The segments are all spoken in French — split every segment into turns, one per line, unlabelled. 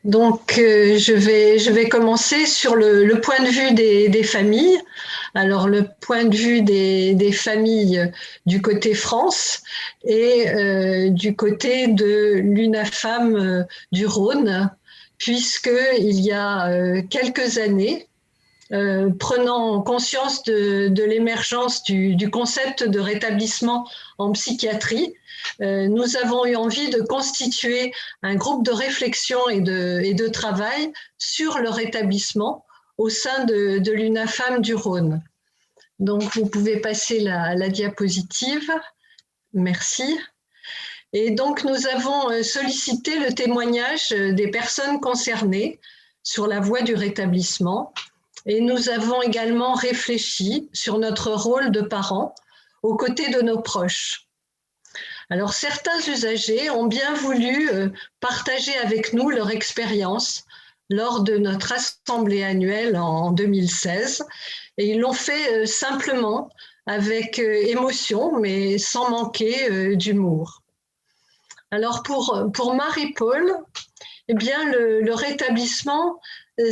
Donc, je vais commencer sur le point de vue des familles. Alors, le point de vue des familles du côté France et du côté de l'UNAFAM du Rhône, puisqu'il y a quelques années, prenant conscience de l'émergence du concept de rétablissement en psychiatrie, nous avons eu envie de constituer un groupe de réflexion et de travail sur le rétablissement au sein de l'UNAFAM du Rhône. Donc, vous pouvez passer la diapositive. Merci. Et donc, nous avons sollicité le témoignage des personnes concernées sur la voie du rétablissement. Et nous avons également réfléchi sur notre rôle de parents aux côtés de nos proches. Alors, certains usagers ont bien voulu partager avec nous leur expérience lors de notre assemblée annuelle en 2016, et ils l'ont fait simplement avec émotion, mais sans manquer d'humour. Alors, pour Marie-Paul, eh bien, le rétablissement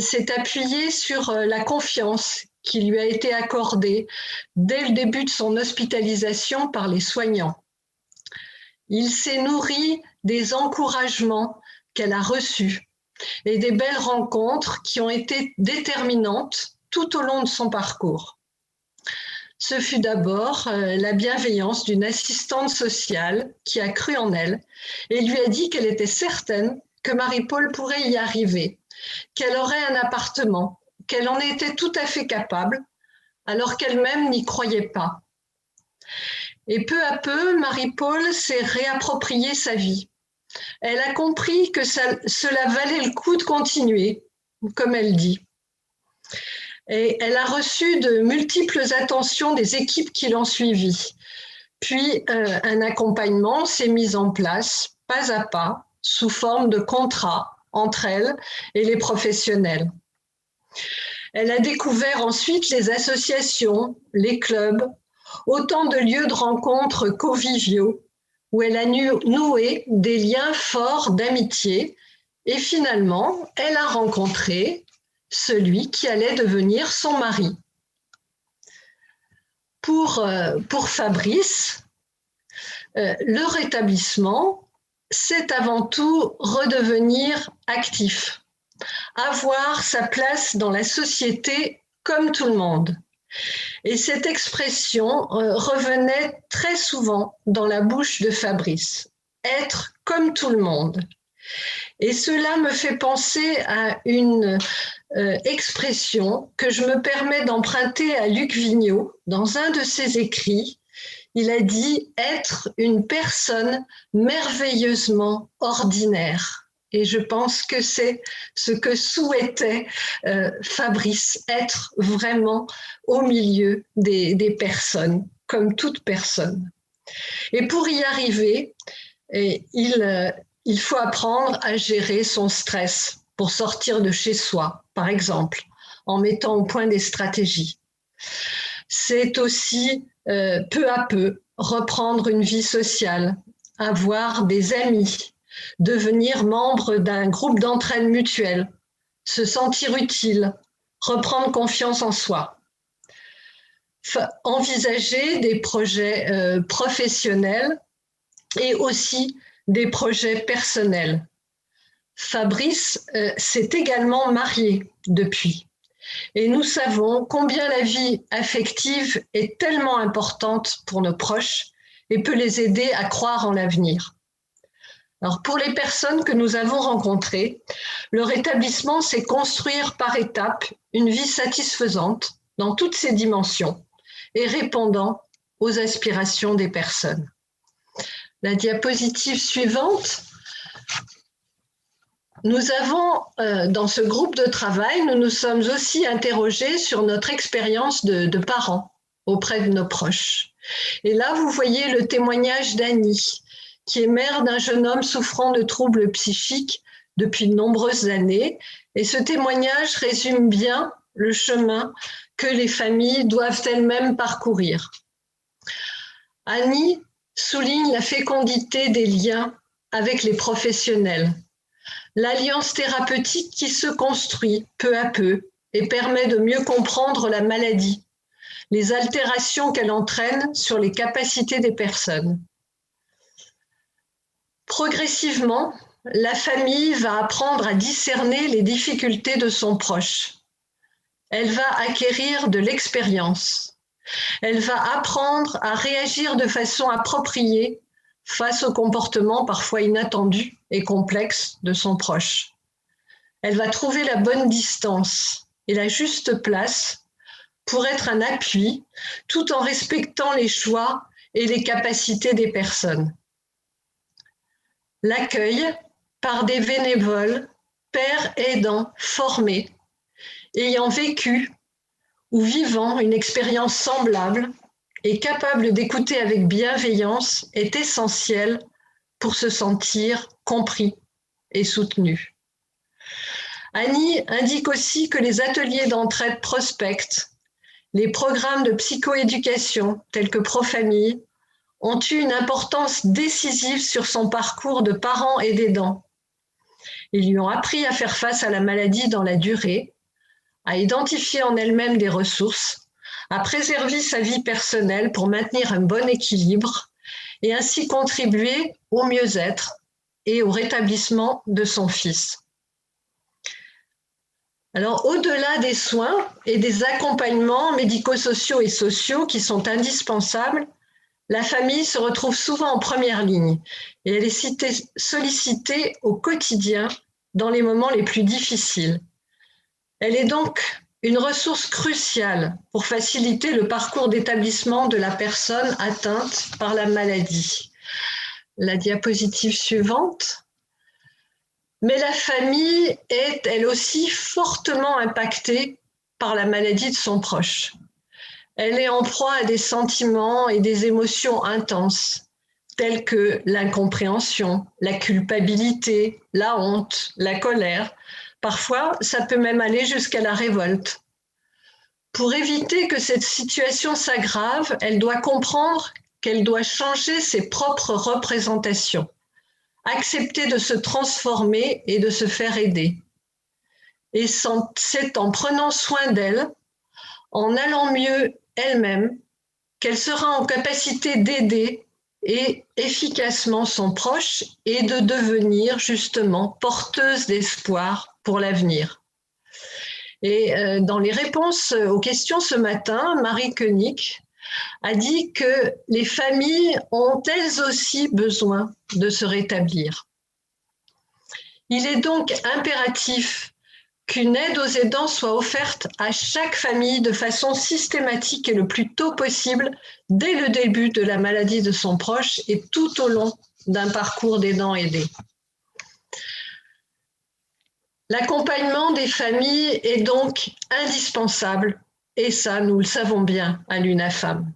s'est appuyé sur la confiance qui lui a été accordée dès le début de son hospitalisation par les soignants. Il s'est nourri des encouragements qu'elle a reçus et des belles rencontres qui ont été déterminantes tout au long de son parcours. Ce fut d'abord la bienveillance d'une assistante sociale qui a cru en elle et lui a dit qu'elle était certaine que Marie-Paul pourrait y arriver, qu'elle aurait un appartement, qu'elle en était tout à fait capable, alors qu'elle-même n'y croyait pas. Et peu à peu, Marie-Paul s'est réapproprié sa vie. Elle a compris que cela valait le coup de continuer, comme elle dit. Et elle a reçu de multiples attentions des équipes qui l'ont suivie. Puis, un accompagnement s'est mis en place, pas à pas, sous forme de contrat entre elle et les professionnels. Elle a découvert ensuite les associations, les clubs, autant de lieux de rencontres conviviaux où elle a noué des liens forts d'amitié et finalement, elle a rencontré celui qui allait devenir son mari. Pour Fabrice, le rétablissement, c'est avant tout redevenir actif, avoir sa place dans la société comme tout le monde. Et cette expression revenait très souvent dans la bouche de Fabrice, être comme tout le monde. Et cela me fait penser à une expression que je me permets d'emprunter à Luc Vigneault dans un de ses écrits. Il a dit être une personne merveilleusement ordinaire. Et je pense que c'est ce que souhaitait Fabrice, être vraiment au milieu des personnes, comme toute personne. Et pour y arriver, il faut apprendre à gérer son stress pour sortir de chez soi, par exemple, en mettant au point des stratégies. C'est aussi peu à peu reprendre une vie sociale, avoir des amis, devenir membre d'un groupe d'entraide mutuelle, se sentir utile, reprendre confiance en soi. Envisager des projets professionnels et aussi des projets personnels. Fabrice s'est également marié depuis. Et nous savons combien la vie affective est tellement importante pour nos proches et peut les aider à croire en l'avenir. Alors, pour les personnes que nous avons rencontrées, le rétablissement, c'est construire par étapes une vie satisfaisante dans toutes ses dimensions et répondant aux aspirations des personnes. La diapositive suivante. Nous avons, dans ce groupe de travail, nous nous sommes aussi interrogés sur notre expérience de parents auprès de nos proches. Et là, vous voyez le témoignage d'Annie, qui est mère d'un jeune homme souffrant de troubles psychiques depuis de nombreuses années. Et ce témoignage résume bien le chemin que les familles doivent elles-mêmes parcourir. Annie souligne la fécondité des liens avec les professionnels, l'alliance thérapeutique qui se construit peu à peu et permet de mieux comprendre la maladie, les altérations qu'elle entraîne sur les capacités des personnes. Progressivement, la famille va apprendre à discerner les difficultés de son proche. Elle va acquérir de l'expérience. Elle va apprendre à réagir de façon appropriée face aux comportements parfois inattendus et complexes de son proche. Elle va trouver la bonne distance et la juste place pour être un appui tout en respectant les choix et les capacités des personnes. L'accueil par des bénévoles, pères aidants formés, ayant vécu ou vivant une expérience semblable et capable d'écouter avec bienveillance est essentiel pour se sentir compris et soutenu. Annie indique aussi que les ateliers d'entraide prospectent, les programmes de psychoéducation tels que Profamille ont eu une importance décisive sur son parcours de parent et d'aidant. Ils lui ont appris à faire face à la maladie dans la durée, à identifier en elle-même des ressources, à préserver sa vie personnelle pour maintenir un bon équilibre et ainsi contribuer au mieux-être et au rétablissement de son fils. Alors, au-delà des soins et des accompagnements médico-sociaux et sociaux qui sont indispensables, la famille se retrouve souvent en première ligne et elle est sollicitée au quotidien dans les moments les plus difficiles. Elle est donc une ressource cruciale pour faciliter le parcours d'établissement de la personne atteinte par la maladie. La diapositive suivante. Mais la famille est, elle aussi, fortement impactée par la maladie de son proche. Elle est en proie à des sentiments et des émotions intenses, telles que l'incompréhension, la culpabilité, la honte, la colère. Parfois, ça peut même aller jusqu'à la révolte. Pour éviter que cette situation s'aggrave, elle doit comprendre qu'elle doit changer ses propres représentations, accepter de se transformer et de se faire aider. Et c'est en prenant soin d'elle, en allant mieux elle-même, qu'elle sera en capacité d'aider et efficacement son proche et de devenir justement porteuse d'espoir pour l'avenir. Et dans les réponses aux questions ce matin, Marie Koenig a dit que les familles ont elles aussi besoin de se rétablir. Il est donc impératif qu'une aide aux aidants soit offerte à chaque famille de façon systématique et le plus tôt possible dès le début de la maladie de son proche et tout au long d'un parcours d'aidant aidé. L'accompagnement des familles est donc indispensable et ça, nous le savons bien à l'UNAFAM.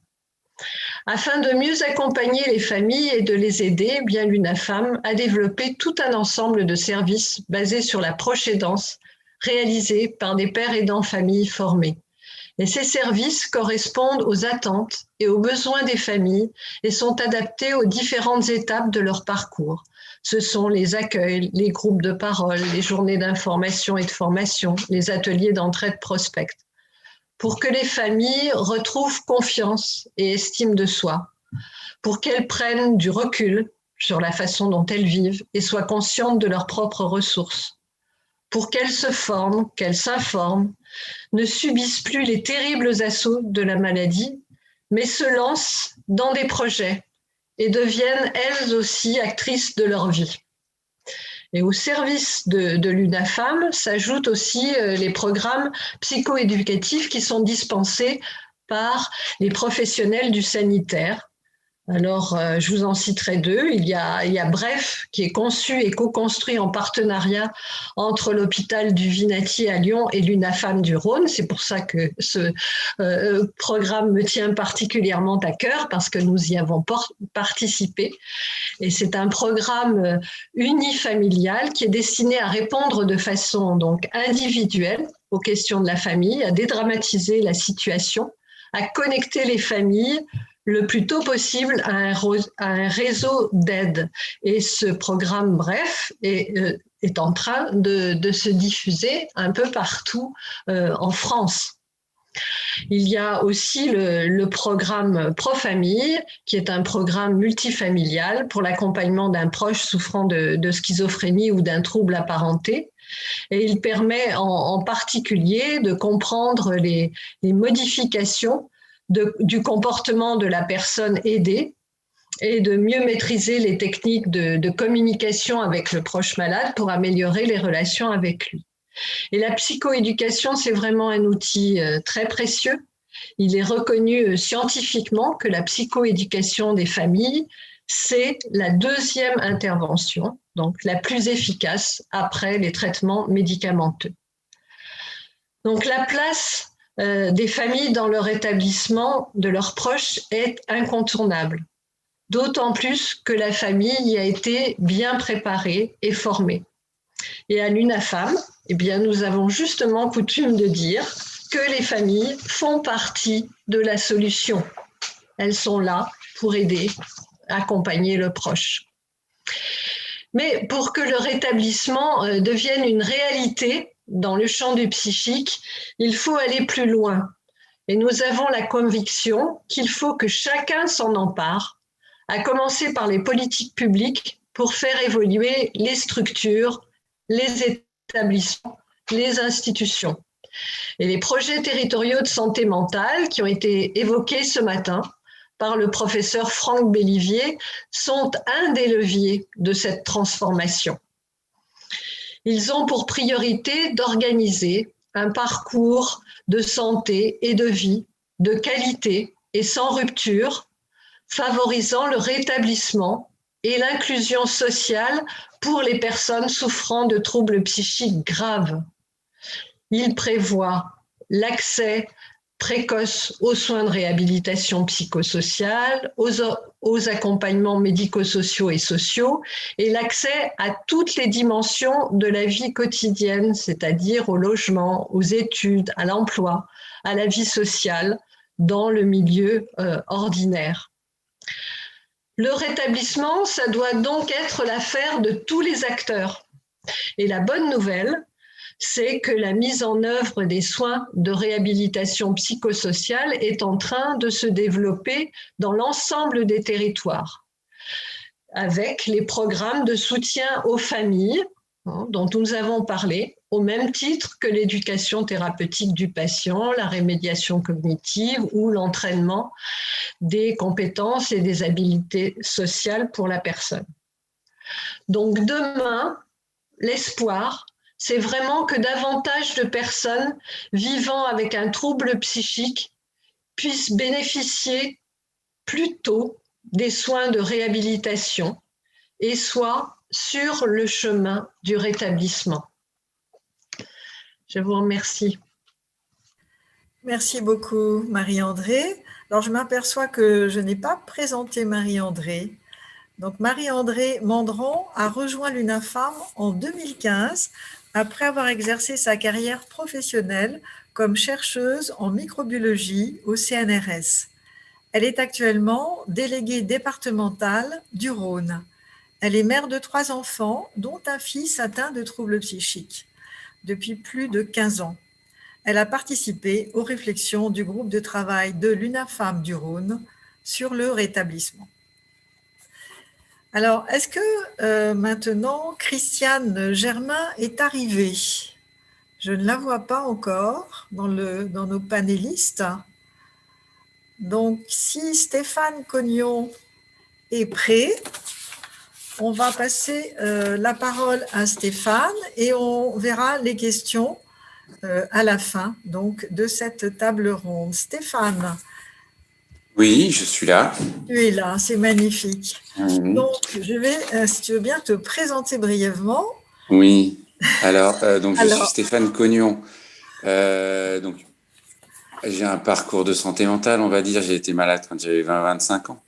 Afin de mieux accompagner les familles et de les aider, bien l'UNAFAM a développé tout un ensemble de services basés sur la proche aidance réalisés par des pères aidants familles formés. Et ces services correspondent aux attentes et aux besoins des familles et sont adaptés aux différentes étapes de leur parcours. Ce sont les accueils, les groupes de parole, les journées d'information et de formation, les ateliers d'entraide prospecte, pour que les familles retrouvent confiance et estime de soi, pour qu'elles prennent du recul sur la façon dont elles vivent et soient conscientes de leurs propres ressources, pour qu'elles se forment, qu'elles s'informent, ne subissent plus les terribles assauts de la maladie, mais se lancent dans des projets et deviennent elles aussi actrices de leur vie. Et au service de l'UNAFAM s'ajoutent aussi les programmes psychoéducatifs qui sont dispensés par les professionnels du sanitaire. Alors, je vous en citerai deux. Il y a Bref, qui est conçu et co-construit en partenariat entre l'hôpital du Vinati à Lyon et l'UNAFAM du Rhône. C'est pour ça que ce programme me tient particulièrement à cœur, parce que nous y avons participé. Et c'est un programme unifamilial qui est destiné à répondre de façon donc individuelle aux questions de la famille, à dédramatiser la situation, à connecter les familles le plus tôt possible à un réseau d'aide. Et ce programme Bref est est en train de se diffuser un peu partout en France. Il y a aussi le programme Profamille, qui est un programme multifamilial pour l'accompagnement d'un proche souffrant de schizophrénie ou d'un trouble apparenté. Et il permet en particulier de comprendre les modifications du comportement de la personne aidée et de mieux maîtriser les techniques de communication avec le proche malade pour améliorer les relations avec lui. Et la psychoéducation, c'est vraiment un outil très précieux. Il est reconnu scientifiquement que la psychoéducation des familles, c'est la deuxième intervention, donc la plus efficace après les traitements médicamenteux. Donc la place des familles dans leur établissement de leurs proches est incontournable, d'autant plus que la famille y a été bien préparée et formée. Et à l'UNAFAM, eh bien, nous avons justement coutume de dire que les familles font partie de la solution. Elles sont là pour aider, accompagner le proche. Mais pour que le rétablissement devienne une réalité dans le champ du psychique, il faut aller plus loin. Et nous avons la conviction qu'il faut que chacun s'en empare, à commencer par les politiques publiques pour faire évoluer les structures, les établissements, les institutions. Et les projets territoriaux de santé mentale qui ont été évoqués ce matin par le professeur Franck Bellivier sont un des leviers de cette transformation. Ils ont pour priorité d'organiser un parcours de santé et de vie, de qualité et sans rupture, favorisant le rétablissement et l'inclusion sociale pour les personnes souffrant de troubles psychiques graves. Il prévoit l'accès précoce aux soins de réhabilitation psychosociale, aux accompagnements médico-sociaux et sociaux, et l'accès à toutes les dimensions de la vie quotidienne, c'est-à-dire au logement, aux études, à l'emploi, à la vie sociale, dans le milieu ordinaire. Le rétablissement, ça doit donc être l'affaire de tous les acteurs. Et la bonne nouvelle, c'est que la mise en œuvre des soins de réhabilitation psychosociale est en train de se développer dans l'ensemble des territoires, avec les programmes de soutien aux familles, dont nous avons parlé, au même titre que l'éducation thérapeutique du patient, la remédiation cognitive ou l'entraînement des compétences et des habiletés sociales pour la personne. Donc demain, l'espoir, c'est vraiment que davantage de personnes vivant avec un trouble psychique puissent bénéficier plus tôt des soins de réhabilitation et soient sur le chemin du rétablissement. Je vous remercie.
Merci beaucoup, Marie-Andrée. Alors, je m'aperçois que je n'ai pas présenté Marie-Andrée. Donc, Marie-Andrée Mandron a rejoint l'UNAFAM en 2015 après avoir exercé sa carrière professionnelle comme chercheuse en microbiologie au CNRS. Elle est actuellement déléguée départementale du Rhône. Elle est mère de 3 enfants, dont un fils atteint de troubles psychiques, depuis plus de 15 ans. Elle a participé aux réflexions du groupe de travail de l'UNAFAM du Rhône sur le rétablissement. Alors, est-ce que maintenant Christiane Germain est arrivée? Je ne la vois pas encore dans nos panélistes. Donc, si Stéphane Cognon est prêt, on va passer la parole à Stéphane et on verra les questions à la fin donc, de cette table ronde. Stéphane.
Oui, je suis là.
Tu es là, c'est magnifique. Donc, je vais, si tu veux bien, te présenter brièvement.
Oui, alors, je suis Stéphane Cognon. Donc, j'ai un parcours de santé mentale, on va dire. J'ai été malade quand j'avais 20-25 ans.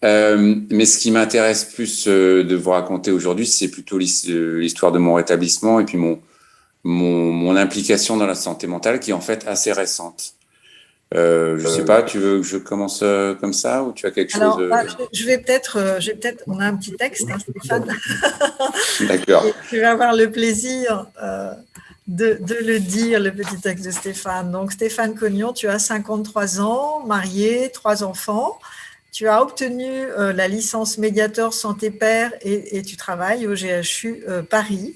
Mais ce qui m'intéresse plus de vous raconter aujourd'hui, c'est plutôt l'histoire de mon rétablissement et puis mon implication dans la santé mentale qui est en fait assez récente. Je sais pas, tu veux que je commence comme ça ou tu as quelque chose
Alors, je vais peut-être, on a un petit texte, hein, Stéphane.
D'accord.
Et tu vas avoir le plaisir de le dire, le petit texte de Stéphane. Donc, Stéphane Cognon, tu as 53 ans, marié, 3 enfants. Tu as obtenu la licence médiateur santé-père et tu travailles au GHU Paris.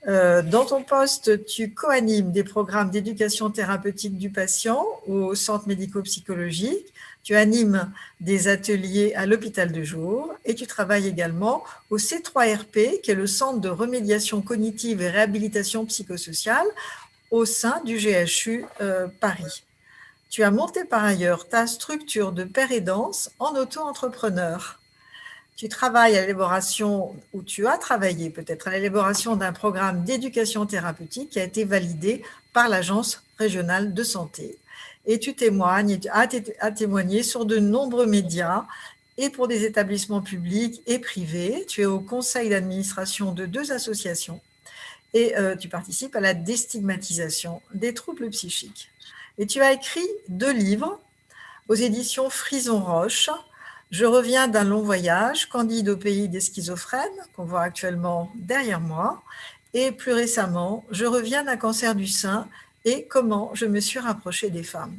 Dans ton poste, tu co-animes des programmes d'éducation thérapeutique du patient au centre médico-psychologique. Tu animes des ateliers à l'hôpital de jour et tu travailles également au C3RP, qui est le centre de remédiation cognitive et réhabilitation psychosociale au sein du GHU Paris. Tu as monté par ailleurs ta structure de père aidance en auto-entrepreneur. Tu travailles à l'élaboration, ou tu as travaillé peut-être à l'élaboration d'un programme d'éducation thérapeutique qui a été validé par l'Agence régionale de santé. Et tu témoignes, as témoigné sur de nombreux médias et pour des établissements publics et privés. Tu es au conseil d'administration de 2 associations et tu participes à la déstigmatisation des troubles psychiques. Et tu as écrit 2 livres aux éditions Frison Roche. Je reviens d'un long voyage, Candide au pays des schizophrènes, qu'on voit actuellement derrière moi. Et plus récemment, je reviens d'un cancer du sein et comment je me suis rapprochée des femmes.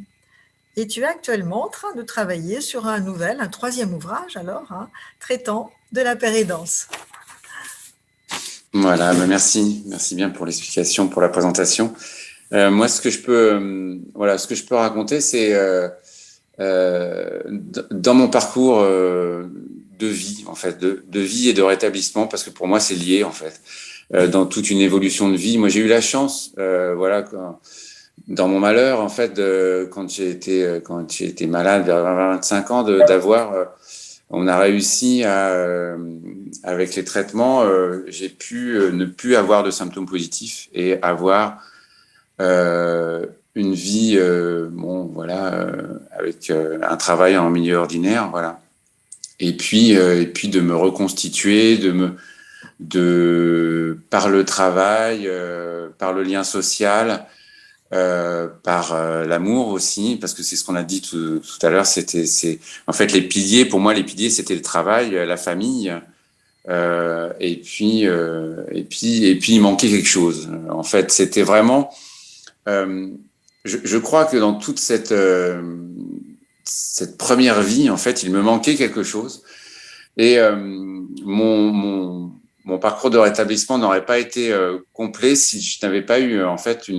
Et tu es actuellement en train de travailler sur un 3e ouvrage, alors, traitant de la péridance.
Voilà, merci bien pour l'explication, pour la présentation. Moi, ce que je peux raconter, c'est dans mon parcours de vie, en fait, de vie et de rétablissement, parce que pour moi, c'est lié, en fait, dans toute une évolution de vie. Moi, j'ai eu la chance, dans mon malheur, en fait, quand j'ai été malade vers 25 ans, on a réussi avec les traitements, j'ai pu ne plus avoir de symptômes positifs et avoir une vie, avec un travail en milieu ordinaire, voilà. Et puis de me reconstituer, par le travail, par le lien social, par l'amour aussi, parce que c'est ce qu'on a dit tout à l'heure. En fait, les piliers, pour moi, c'était le travail, la famille. Et puis, il manquait quelque chose. En fait, c'était vraiment. Je crois que dans toute cette première vie, en fait, il me manquait quelque chose. Et mon parcours de rétablissement n'aurait pas été complet si je n'avais pas eu, en fait,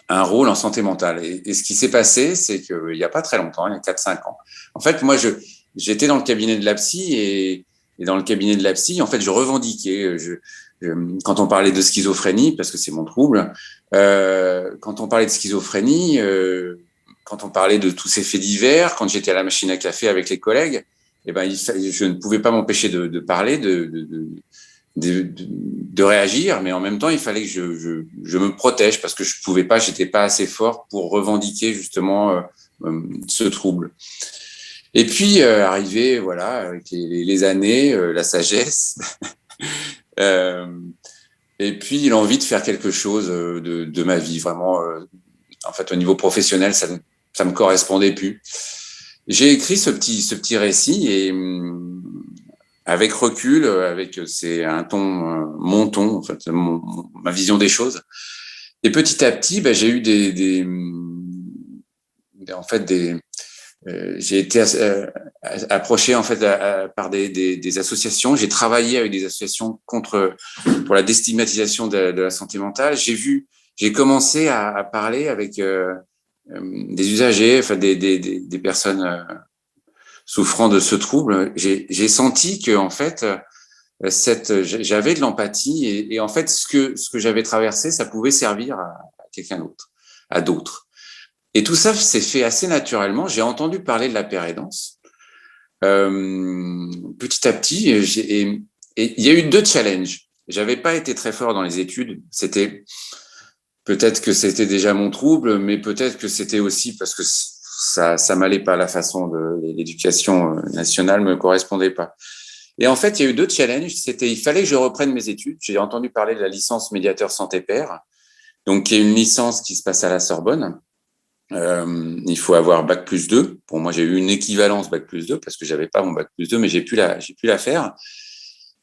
un rôle en santé mentale. Et ce qui s'est passé, c'est qu'il n'y a pas très longtemps, il y a 4-5 ans, en fait, moi, j'étais dans le cabinet de la psy et dans le cabinet de la psy, en fait, je revendiquais. Quand on parlait de schizophrénie, parce que c'est mon trouble, quand on parlait de schizophrénie, quand on parlait de tous ces faits divers, quand j'étais à la machine à café avec les collègues, eh ben, je ne pouvais pas m'empêcher de parler, de réagir, mais en même temps, il fallait que je me protège parce que j'étais pas assez fort pour revendiquer justement ce trouble. Et puis, arrivé, voilà, avec les années, la sagesse, et puis l'envie de faire quelque chose de ma vie, vraiment. En fait, au niveau professionnel, ça me correspondait plus. J'ai écrit ce petit récit et avec recul, c'est un ton, mon ton, en fait, ma vision des choses. Et petit à petit, j'ai eu j'ai été approché en fait par des associations. J'ai travaillé avec des associations pour la déstigmatisation de la santé mentale. J'ai commencé à parler avec des usagers, enfin des personnes souffrant de ce trouble. J'ai senti que en fait j'avais de l'empathie et en fait ce que j'avais traversé, ça pouvait servir à quelqu'un d'autre, à d'autres. Et tout ça s'est fait assez naturellement. J'ai entendu parler de la pérédance. Petit à petit, et il y a eu 2 challenges. J'avais pas été très fort dans les études. Peut-être que c'était déjà mon trouble, mais peut-être que c'était aussi parce que ça m'allait pas, la façon de l'éducation nationale me correspondait pas. Et en fait, il y a eu 2 challenges. Il fallait que je reprenne mes études. J'ai entendu parler de la licence médiateur santé-père, donc qui est une licence qui se passe à la Sorbonne. il faut avoir bac+2. Pour moi, j'ai eu une équivalence bac+2 parce que j'avais pas mon bac+2, mais j'ai pu la faire.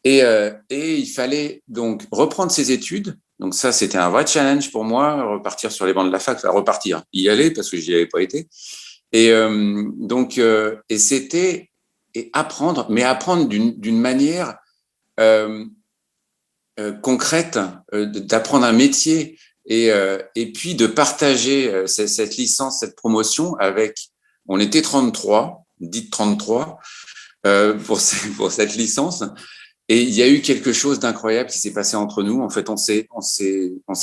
Et il fallait donc reprendre ses études. Donc ça, c'était un vrai challenge pour moi, repartir sur les bancs de la fac, enfin repartir, y aller parce que j'y avais pas été. Et et c'était apprendre, mais apprendre d'une manière concrète, d'apprendre un métier et puis de partager cette licence, cette promotion avec. On était 33, dites 33 pour cette licence. Et il y a eu quelque chose d'incroyable qui s'est passé entre nous. En fait, on s'est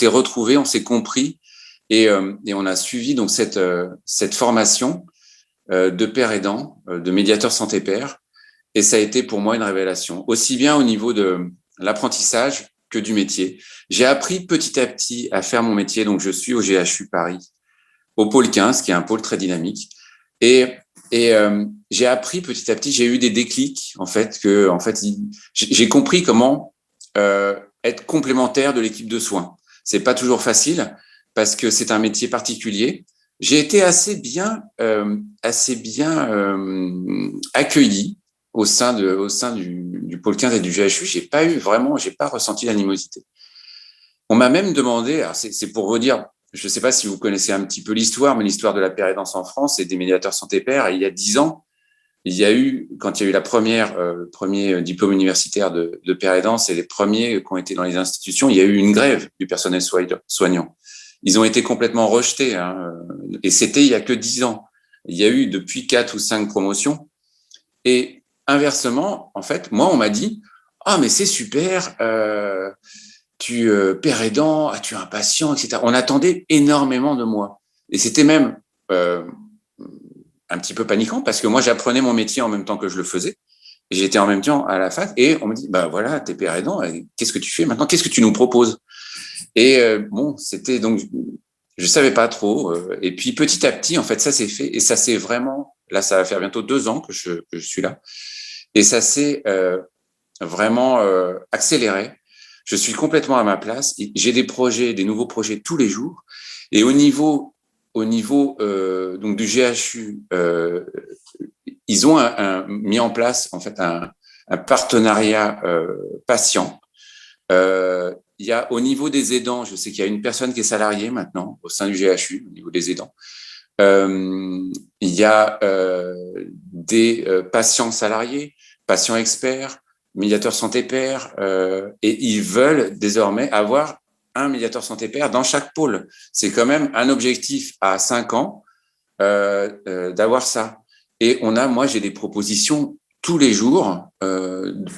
retrouvés, on s'est compris et on a suivi donc cette formation de père aidant, de médiateur santé-père. Et ça a été pour moi une révélation, aussi bien au niveau de l'apprentissage que du métier. J'ai appris petit à petit à faire mon métier. Donc, je suis au GHU Paris, au pôle 15, qui est un pôle très dynamique. Et j'ai appris petit à petit, j'ai eu des déclics, en fait, j'ai compris comment être complémentaire de l'équipe de soins. C'est pas toujours facile parce que c'est un métier particulier. J'ai été assez bien accueilli au sein du pôle 15 et du GHU. J'ai pas ressenti l'animosité. On m'a même demandé, alors c'est pour vous dire, je ne sais pas si vous connaissez un petit peu l'histoire, mais l'histoire de la pérédance en France et des médiateurs santé-père. Il y a 10 ans, quand il y a eu premier diplôme universitaire de pérédance et les premiers qui ont été dans les institutions, il y a eu une grève du personnel soignant. Ils ont été complètement rejetés, hein, et c'était il y a que 10 ans. Il y a eu depuis 4 ou 5 promotions. Et inversement, en fait, moi, on m'a dit « Ah, mais c'est super, père aidant, tu es un patient, etc. » On attendait énormément de moi. Et c'était même un petit peu paniquant parce que moi, j'apprenais mon métier en même temps que je le faisais. Et j'étais en même temps à la fac et on me dit, bah voilà, t'es père aidant, qu'est-ce que tu fais maintenant? Qu'est-ce que tu nous proposes? Et c'était donc, je savais pas trop. Et puis petit à petit, en fait, ça s'est fait et ça s'est vraiment, là, ça va faire bientôt 2 ans que je suis là. Et ça s'est vraiment accéléré. Je suis complètement à ma place. J'ai des nouveaux projets tous les jours. Et au niveau donc du GHU, ils ont mis en place en fait un partenariat patient. Il y a au niveau des aidants, je sais qu'il y a une personne qui est salariée maintenant au sein du GHU au niveau des aidants. Il y a des patients salariés, patients experts, médiateurs santé-père, et ils veulent désormais avoir un médiateur santé-père dans chaque pôle. C'est quand même un objectif à 5 ans d'avoir ça. Et moi, j'ai des propositions tous les jours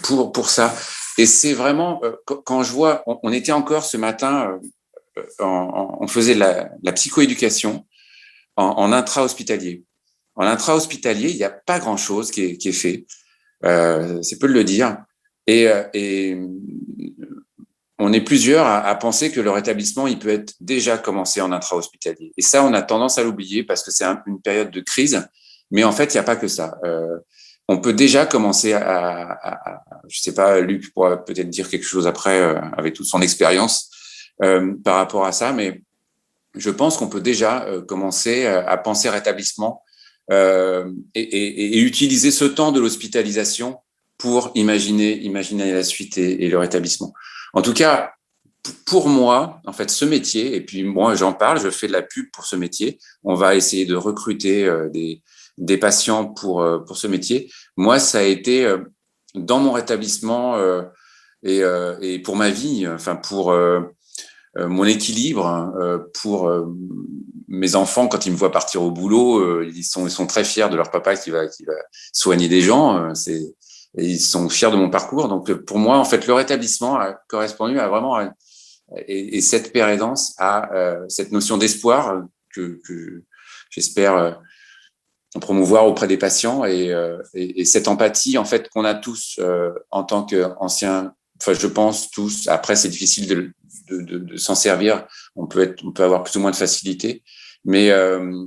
pour ça. Et c'est vraiment, quand je vois, on était encore ce matin, on faisait la psychoéducation en intra-hospitalier. En intra-hospitalier, il n'y a pas grand-chose qui est fait. C'est peu de le dire. Et on est plusieurs à penser que le rétablissement, il peut être déjà commencé en intra-hospitalier. Et ça, on a tendance à l'oublier parce que c'est une période de crise. Mais en fait, il n'y a pas que ça. On peut déjà commencer je sais pas, Luc pourra peut-être dire quelque chose après avec toute son expérience par rapport à ça, mais je pense qu'on peut déjà commencer à penser rétablissement et utiliser ce temps de l'hospitalisation pour imaginer la suite et le rétablissement. En tout cas, pour moi, en fait, ce métier, et puis moi j'en parle, je fais de la pub pour ce métier, on va essayer de recruter des patients pour ce métier. Moi, ça a été dans mon rétablissement et pour ma vie, enfin pour mon équilibre, pour mes enfants quand ils me voient partir au boulot, ils sont très fiers de leur papa qui va soigner des gens. Et ils sont fiers de mon parcours. Donc pour moi, en fait, le rétablissement a correspondu à vraiment et cette pérédance à cette notion d'espoir que j'espère promouvoir auprès des patients et cette empathie en fait qu'on a tous en tant qu'anciens. Enfin, je pense tous. Après, c'est difficile de s'en servir. On peut avoir plus ou moins de facilité, mais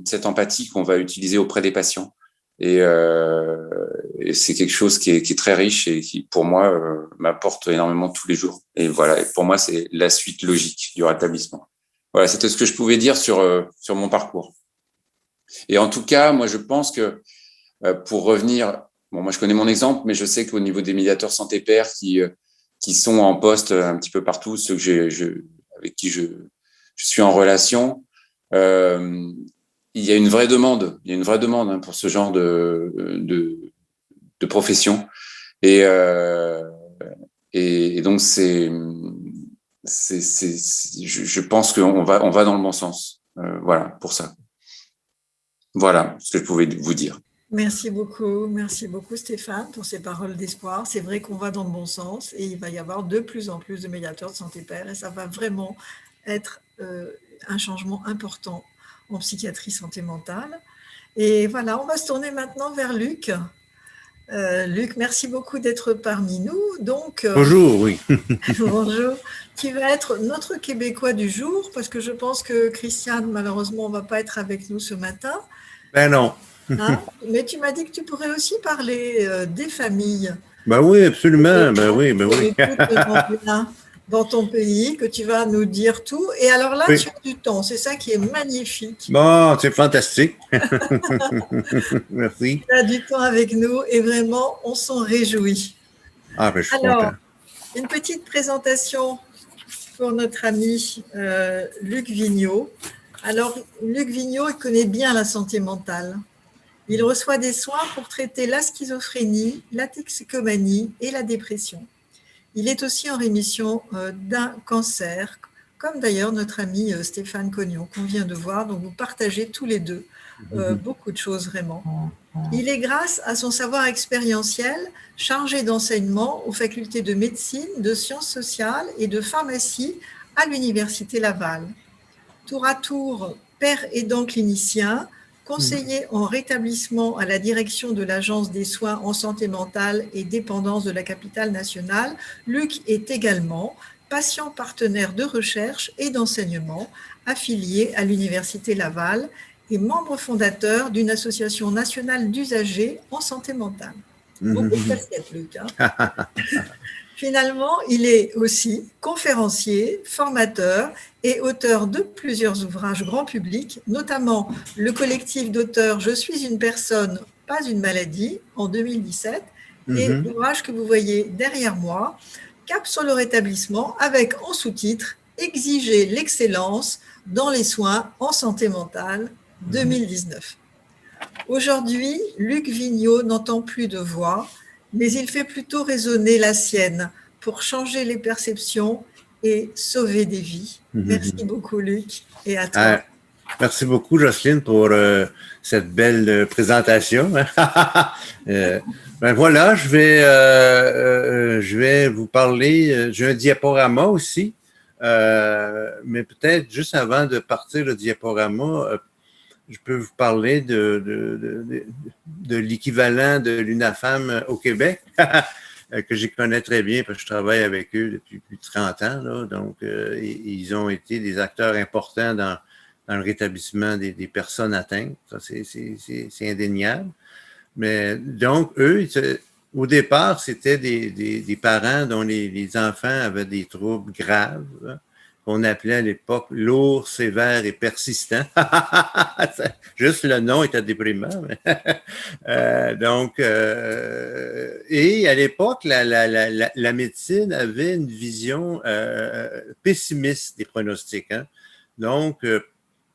cette empathie qu'on va utiliser auprès des patients et c'est quelque chose qui est très riche et qui, pour moi, m'apporte énormément tous les jours. Et voilà. Et pour moi, c'est la suite logique du rétablissement. Voilà, c'était ce que je pouvais dire sur mon parcours. Et en tout cas, moi, je pense que pour revenir, bon, moi, je connais mon exemple, mais je sais qu'au niveau des médiateurs santé-père qui sont en poste un petit peu partout, ceux que avec qui je suis en relation, il y a une vraie demande. Il y a une vraie demande hein, pour ce genre de profession. Et donc, je pense qu'on va dans le bon sens. Voilà, pour ça. Voilà ce que je pouvais vous dire.
Merci beaucoup Stéphane pour ces paroles d'espoir. C'est vrai qu'on va dans le bon sens et il va y avoir de plus en plus de médiateurs de santé-père et ça va vraiment être un changement important en psychiatrie santé mentale. Et voilà, on va se tourner maintenant vers Luc. Luc, merci beaucoup d'être parmi nous. Donc,
bonjour, oui.
Bonjour. Tu vas être notre Québécois du jour parce que je pense que Christiane, malheureusement, ne va pas être avec nous ce matin.
Ben non.
Hein? Mais tu m'as dit que tu pourrais aussi parler des familles.
Ben oui, absolument. Ben oui.
Dans ton pays, que tu vas nous dire tout. Et alors là,
oui.
Tu as du temps. C'est ça qui est magnifique.
Bon, c'est fantastique. Merci.
Tu as du temps avec nous et vraiment, on s'en réjouit.
Ah, ben je suis content.
Une petite présentation pour notre ami Luc Vigneault. Alors, Luc Vigneault, il connaît bien la santé mentale. Il reçoit des soins pour traiter la schizophrénie, la toxicomanie et la dépression. Il est aussi en rémission d'un cancer, comme d'ailleurs notre ami Stéphane Cognon, qu'on vient de voir. Donc, vous partagez tous les deux beaucoup de choses vraiment. Il est, grâce à son savoir expérientiel, chargé d'enseignement aux facultés de médecine, de sciences sociales et de pharmacie à l'Université Laval. Tour à tour, père aidant clinicien, conseiller en rétablissement à la direction de l'Agence des soins en santé mentale et dépendance de la capitale nationale, Luc est également patient partenaire de recherche et d'enseignement affilié à l'Université Laval et membre fondateur d'une association nationale d'usagers en santé mentale. Beaucoup de casquettes, Luc. Hein. Finalement, il est aussi conférencier, formateur et auteur de plusieurs ouvrages grand public, notamment le collectif d'auteurs « Je suis une personne, pas une maladie » en 2017 et l'ouvrage que vous voyez derrière moi, « Cap sur le rétablissement » avec en sous-titre « Exiger l'excellence dans les soins en santé mentale » 2019. Aujourd'hui, Luc Vigneault n'entend plus de voix, mais il fait plutôt résonner la sienne pour changer les perceptions et sauver des vies. Merci beaucoup, Luc, et à toi.
Merci beaucoup, Jocelyne, pour cette belle présentation. Ben voilà, je vais vous parler. J'ai un diaporama aussi, mais peut-être juste avant de partir le diaporama, je peux vous parler de l'équivalent de l'UNAFAM au Québec, que je connais très bien parce que je travaille avec eux depuis plus de 30 ans. Là, donc, ils ont été des acteurs importants dans le rétablissement des personnes atteintes. Ça, c'est indéniable. Mais donc, eux, au départ, c'était des parents dont les enfants avaient des troubles graves, hein, qu'on appelait à l'époque lourd, sévère et persistant. Juste le nom était déprimant. Et à l'époque, la médecine avait une vision pessimiste des pronostics. Hein. Donc,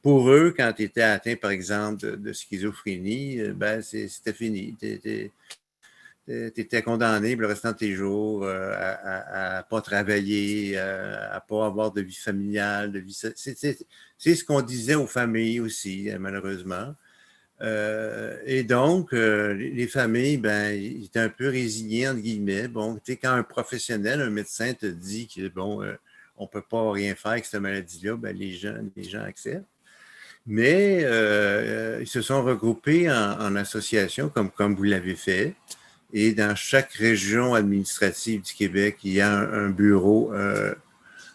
pour eux, quand tu étais atteint, par exemple, de schizophrénie, ben, c'était fini. Tu étais condamné pour le restant de tes jours à pas travailler, à pas avoir de vie familiale, de vie. C'est ce qu'on disait aux familles aussi, malheureusement. Et donc, les familles, ben, ils étaient un peu résignés, entre guillemets. Bon, tu sais, quand un professionnel, un médecin te dit que, bon, on peut pas rien faire avec cette maladie-là, ben, les gens acceptent. Mais ils se sont regroupés en associations, comme vous l'avez fait. Et dans chaque région administrative du Québec, il y a un bureau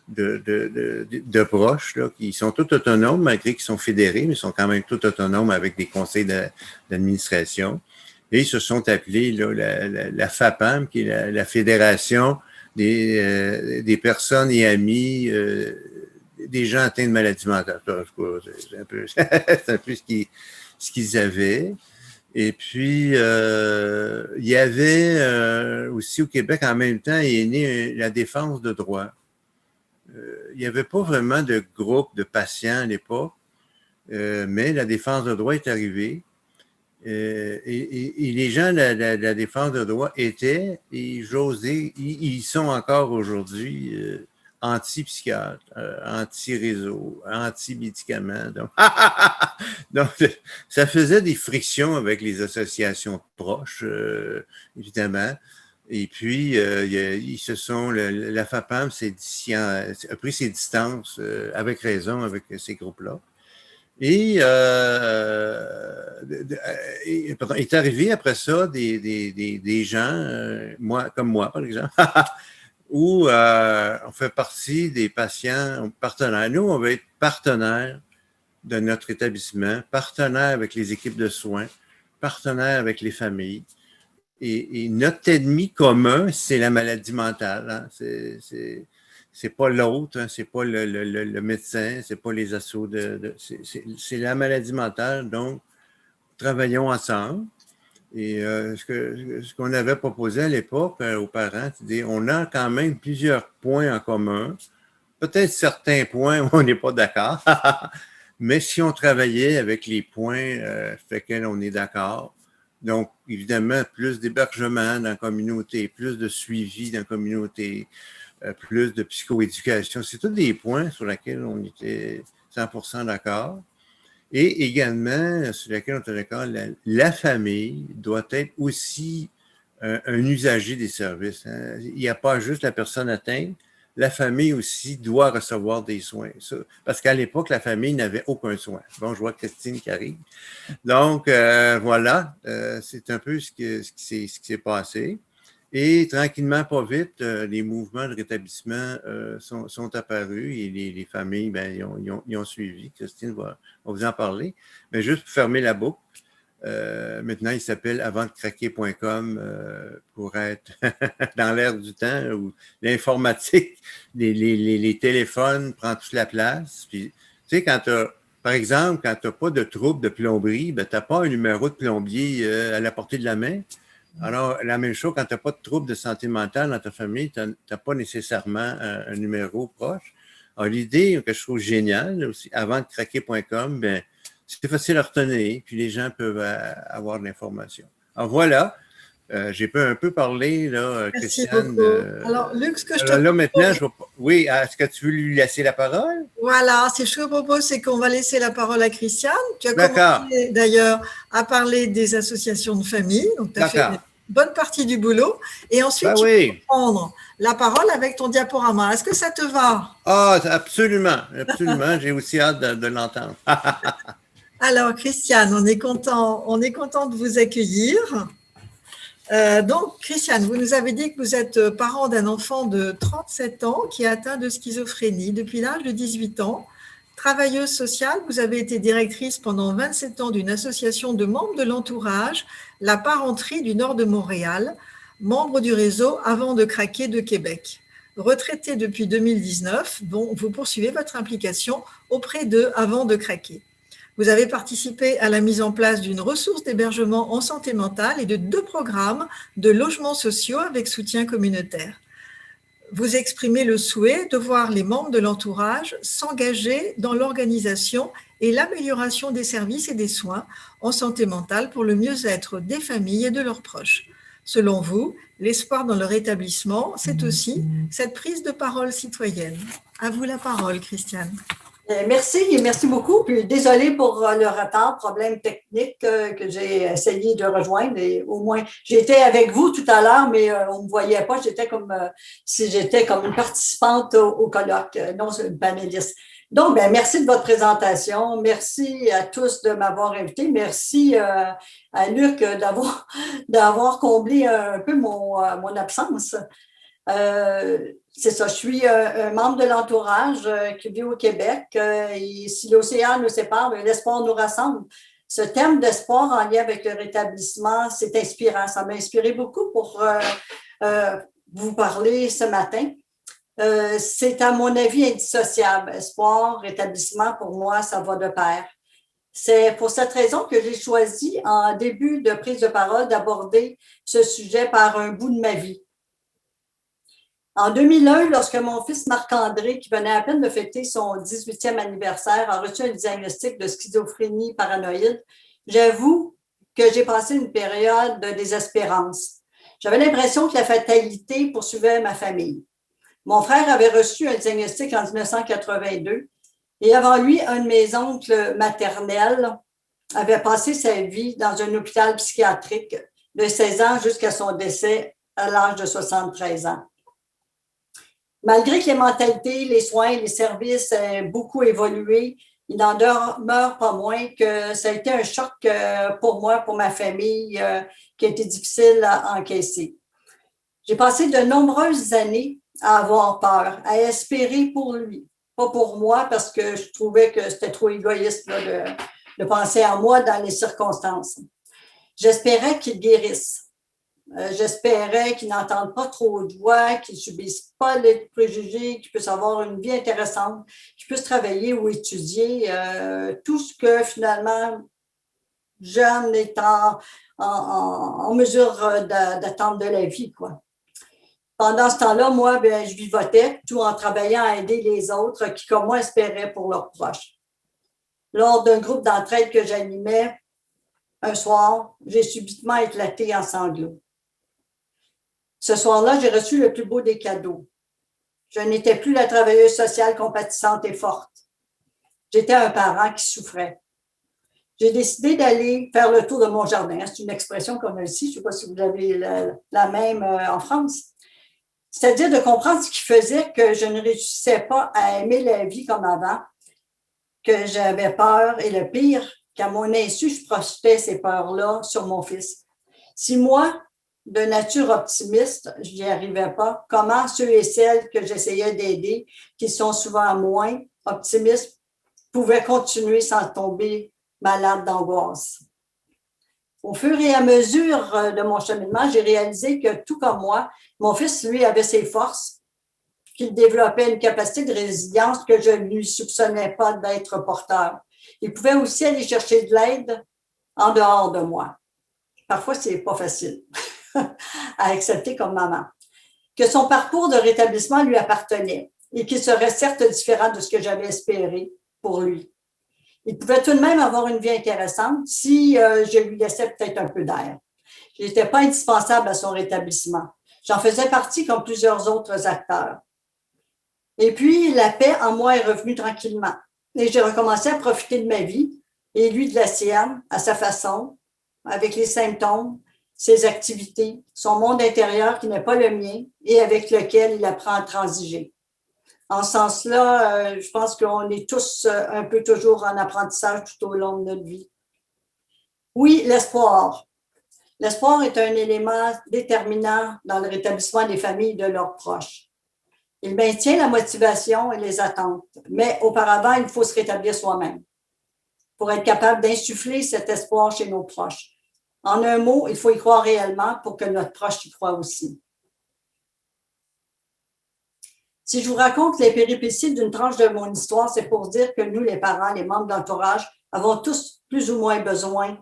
de proches là, qui sont tous autonomes, malgré qu'ils sont fédérés, mais ils sont quand même tous autonomes avec des conseils d'administration. Et ils se sont appelés là, la FAPAM, qui est la Fédération des personnes et amis des gens atteints de maladies mentales. C'est un peu ce qu'ils avaient. Et puis, il y avait aussi au Québec, en même temps, il est né la défense de droit. Il n'y avait pas vraiment de groupe de patients à l'époque, mais la défense de droit est arrivée. Et les gens de la défense de droit étaient, et j'ose dire, ils sont encore aujourd'hui anti-psychiatres, anti-réseau, anti-médicaments. Donc, ça faisait des frictions avec les associations proches, évidemment. Et puis, ils se sont, la FAPAM a pris ses distances, avec raison, avec ces groupes-là. Et est arrivé après ça des gens, comme moi, par exemple, où on fait partie des patients partenaires. Nous, on va être partenaires de notre établissement, partenaires avec les équipes de soins, partenaires avec les familles. Et notre ennemi commun, c'est la maladie mentale. Hein. C'est pas l'autre, hein, c'est pas le médecin, c'est pas les assos c'est la maladie mentale. Donc, travaillons ensemble. Et ce qu'on avait proposé à l'époque aux parents, c'est on a quand même plusieurs points en commun. Peut-être certains points où on n'est pas d'accord, mais si on travaillait avec les points sur lesquels on est d'accord, donc évidemment, plus d'hébergement dans la communauté, plus de suivi dans la communauté, plus de psychoéducation. C'est tous des points sur lesquels on était 100% d'accord. Et également, sur lesquels on était d'accord, la famille doit être aussi un usager des services. Hein. Il n'y a pas juste la personne atteinte, la famille aussi doit recevoir des soins. Parce qu'à l'époque, la famille n'avait aucun soin. Bon, je vois Christine qui arrive. Donc, voilà, c'est un peu ce qui s'est passé. Et tranquillement, pas vite, les mouvements de rétablissement sont apparus et les familles, ils ont suivi. Christine va vous en parler. Mais juste pour fermer la boucle, maintenant, il s'appelle avantdecraquer.com pour être dans l'ère du temps où l'informatique, les téléphones prennent toute la place. Puis, tu sais, par exemple, quand tu n'as pas de trouble de plomberie, tu n'as pas un numéro de plombier à la portée de la main. Alors, la même chose, quand tu n'as pas de trouble de santé mentale dans ta famille, tu n'as pas nécessairement un numéro proche. Alors, l'idée que je trouve géniale aussi, avantdecraquer.com, c'est facile à retenir, puis les gens peuvent avoir de l'information. Alors, voilà. J'ai un peu parlé, là,
Merci
Christiane.
beaucoup. Alors, Luc, ce que je te
là, maintenant,
propose...
Oui, est-ce que tu veux lui laisser la parole?
Voilà, ce que je te propose, c'est qu'on va laisser la parole à Christiane. Tu as
D'accord.
commencé d'ailleurs à parler des associations de famille, donc tu as fait une bonne partie du boulot. Et ensuite, tu peux prendre la parole avec ton diaporama. Est-ce que ça te va?
Ah, absolument, absolument. J'ai aussi hâte de l'entendre.
Alors, Christiane, on est content de vous accueillir. Donc, Christiane, vous nous avez dit que vous êtes parent d'un enfant de 37 ans qui est atteint de schizophrénie depuis l'âge de 18 ans. Travailleuse sociale, vous avez été directrice pendant 27 ans d'une association de membres de l'entourage, la Parenterie du Nord de Montréal, membre du réseau Avant de craquer de Québec. Retraitée depuis 2019, vous poursuivez votre implication auprès de Avant de craquer. Vous avez participé à la mise en place d'une ressource d'hébergement en santé mentale et de 2 programmes de logements sociaux avec soutien communautaire. Vous exprimez le souhait de voir les membres de l'entourage s'engager dans l'organisation et l'amélioration des services et des soins en santé mentale pour le mieux-être des familles et de leurs proches. Selon vous, l'espoir dans leur établissement, c'est aussi cette prise de parole citoyenne. À vous la parole, Christiane.
Merci beaucoup. Puis désolée pour le retard, problème technique que j'ai essayé de rejoindre. Mais au moins, j'étais avec vous tout à l'heure, mais on ne me voyait pas. J'étais comme si j'étais comme une participante au colloque, non une panéliste. Donc, merci de votre présentation. Merci à tous de m'avoir invité. Merci à Luc d'avoir comblé un peu mon absence. C'est ça, je suis un membre de l'entourage qui vit au Québec et si l'océan nous sépare, l'espoir nous rassemble. Ce thème d'espoir en lien avec le rétablissement, c'est inspirant. Ça m'a inspiré beaucoup pour vous parler ce matin. C'est à mon avis indissociable. Espoir, rétablissement, pour moi, ça va de pair. C'est pour cette raison que j'ai choisi, en début de prise de parole, d'aborder ce sujet par un bout de ma vie. En 2001, lorsque mon fils Marc-André, qui venait à peine de fêter son 18e anniversaire, a reçu un diagnostic de schizophrénie paranoïde, j'avoue que j'ai passé une période de désespérance. J'avais l'impression que la fatalité poursuivait ma famille. Mon frère avait reçu un diagnostic en 1982 et avant lui, un de mes oncles maternels avait passé sa vie dans un hôpital psychiatrique de 16 ans jusqu'à son décès à l'âge de 73 ans. Malgré que les mentalités, les soins, les services aient beaucoup évolué, il n'en demeure pas moins que ça a été un choc pour moi, pour ma famille, qui a été difficile à encaisser. J'ai passé de nombreuses années à avoir peur, à espérer pour lui, pas pour moi, parce que je trouvais que c'était trop égoïste là, de penser à moi dans les circonstances. J'espérais qu'il guérisse. J'espérais qu'il n'entende pas trop de voix, qu'il ne subisse pas les préjugés, qu'il puisse avoir une vie intéressante, qu'il puisse travailler ou étudier, tout ce que finalement, jeune est en mesure d'attendre de la vie, quoi. Pendant ce temps-là, moi, je vivotais tout en travaillant à aider les autres qui, comme moi, espéraient pour leurs proches. Lors d'un groupe d'entraide que j'animais, un soir, j'ai subitement éclaté en sanglots. Ce soir-là, j'ai reçu le plus beau des cadeaux. Je n'étais plus la travailleuse sociale compatissante et forte. J'étais un parent qui souffrait. J'ai décidé d'aller faire le tour de mon jardin. C'est une expression qu'on a ici. Je ne sais pas si vous avez la même en France. C'est-à-dire de comprendre ce qui faisait que je ne réussissais pas à aimer la vie comme avant, que j'avais peur et le pire, qu'à mon insu, je projetais ces peurs-là sur mon fils. Si moi, de nature optimiste, je n'y arrivais pas, comment ceux et celles que j'essayais d'aider, qui sont souvent moins optimistes, pouvaient continuer sans tomber malade d'angoisse? Au fur et à mesure de mon cheminement, j'ai réalisé que, tout comme moi, mon fils, lui, avait ses forces, qu'il développait une capacité de résilience que je ne lui soupçonnais pas d'être porteur. Il pouvait aussi aller chercher de l'aide en dehors de moi. Parfois, c'est pas facile à accepter comme maman. Que son parcours de rétablissement lui appartenait et qu'il serait certes différent de ce que j'avais espéré pour lui. Il pouvait tout de même avoir une vie intéressante si je lui laissais peut-être un peu d'air. Je n'étais pas indispensable à son rétablissement. J'en faisais partie comme plusieurs autres acteurs. Et puis, la paix en moi est revenue tranquillement. Et j'ai recommencé à profiter de ma vie et lui de la sienne, à sa façon, avec les symptômes, ses activités, son monde intérieur qui n'est pas le mien et avec lequel il apprend à transiger. En ce sens-là, je pense qu'on est tous un peu toujours en apprentissage tout au long de notre vie. Oui, l'espoir. L'espoir est un élément déterminant dans le rétablissement des familles et de leurs proches. Il maintient la motivation et les attentes, mais auparavant, il faut se rétablir soi-même pour être capable d'insuffler cet espoir chez nos proches. En un mot, il faut y croire réellement pour que notre proche y croie aussi. Si je vous raconte les péripéties d'une tranche de mon histoire, c'est pour dire que nous, les parents, les membres d'entourage, avons tous plus ou moins besoin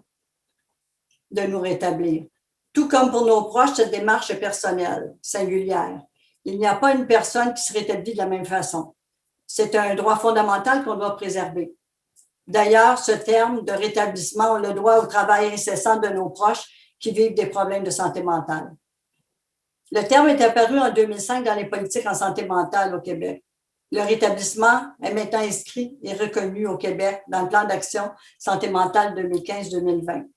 de nous rétablir. Tout comme pour nos proches, cette démarche est personnelle, singulière. Il n'y a pas une personne qui se rétablit de la même façon. C'est un droit fondamental qu'on doit préserver. D'ailleurs, ce terme de rétablissement, on le doit au travail incessant de nos proches qui vivent des problèmes de santé mentale. Le terme est apparu en 2005 dans les politiques en santé mentale au Québec. Le rétablissement est maintenant inscrit et reconnu au Québec dans le plan d'action santé mentale 2015-2020.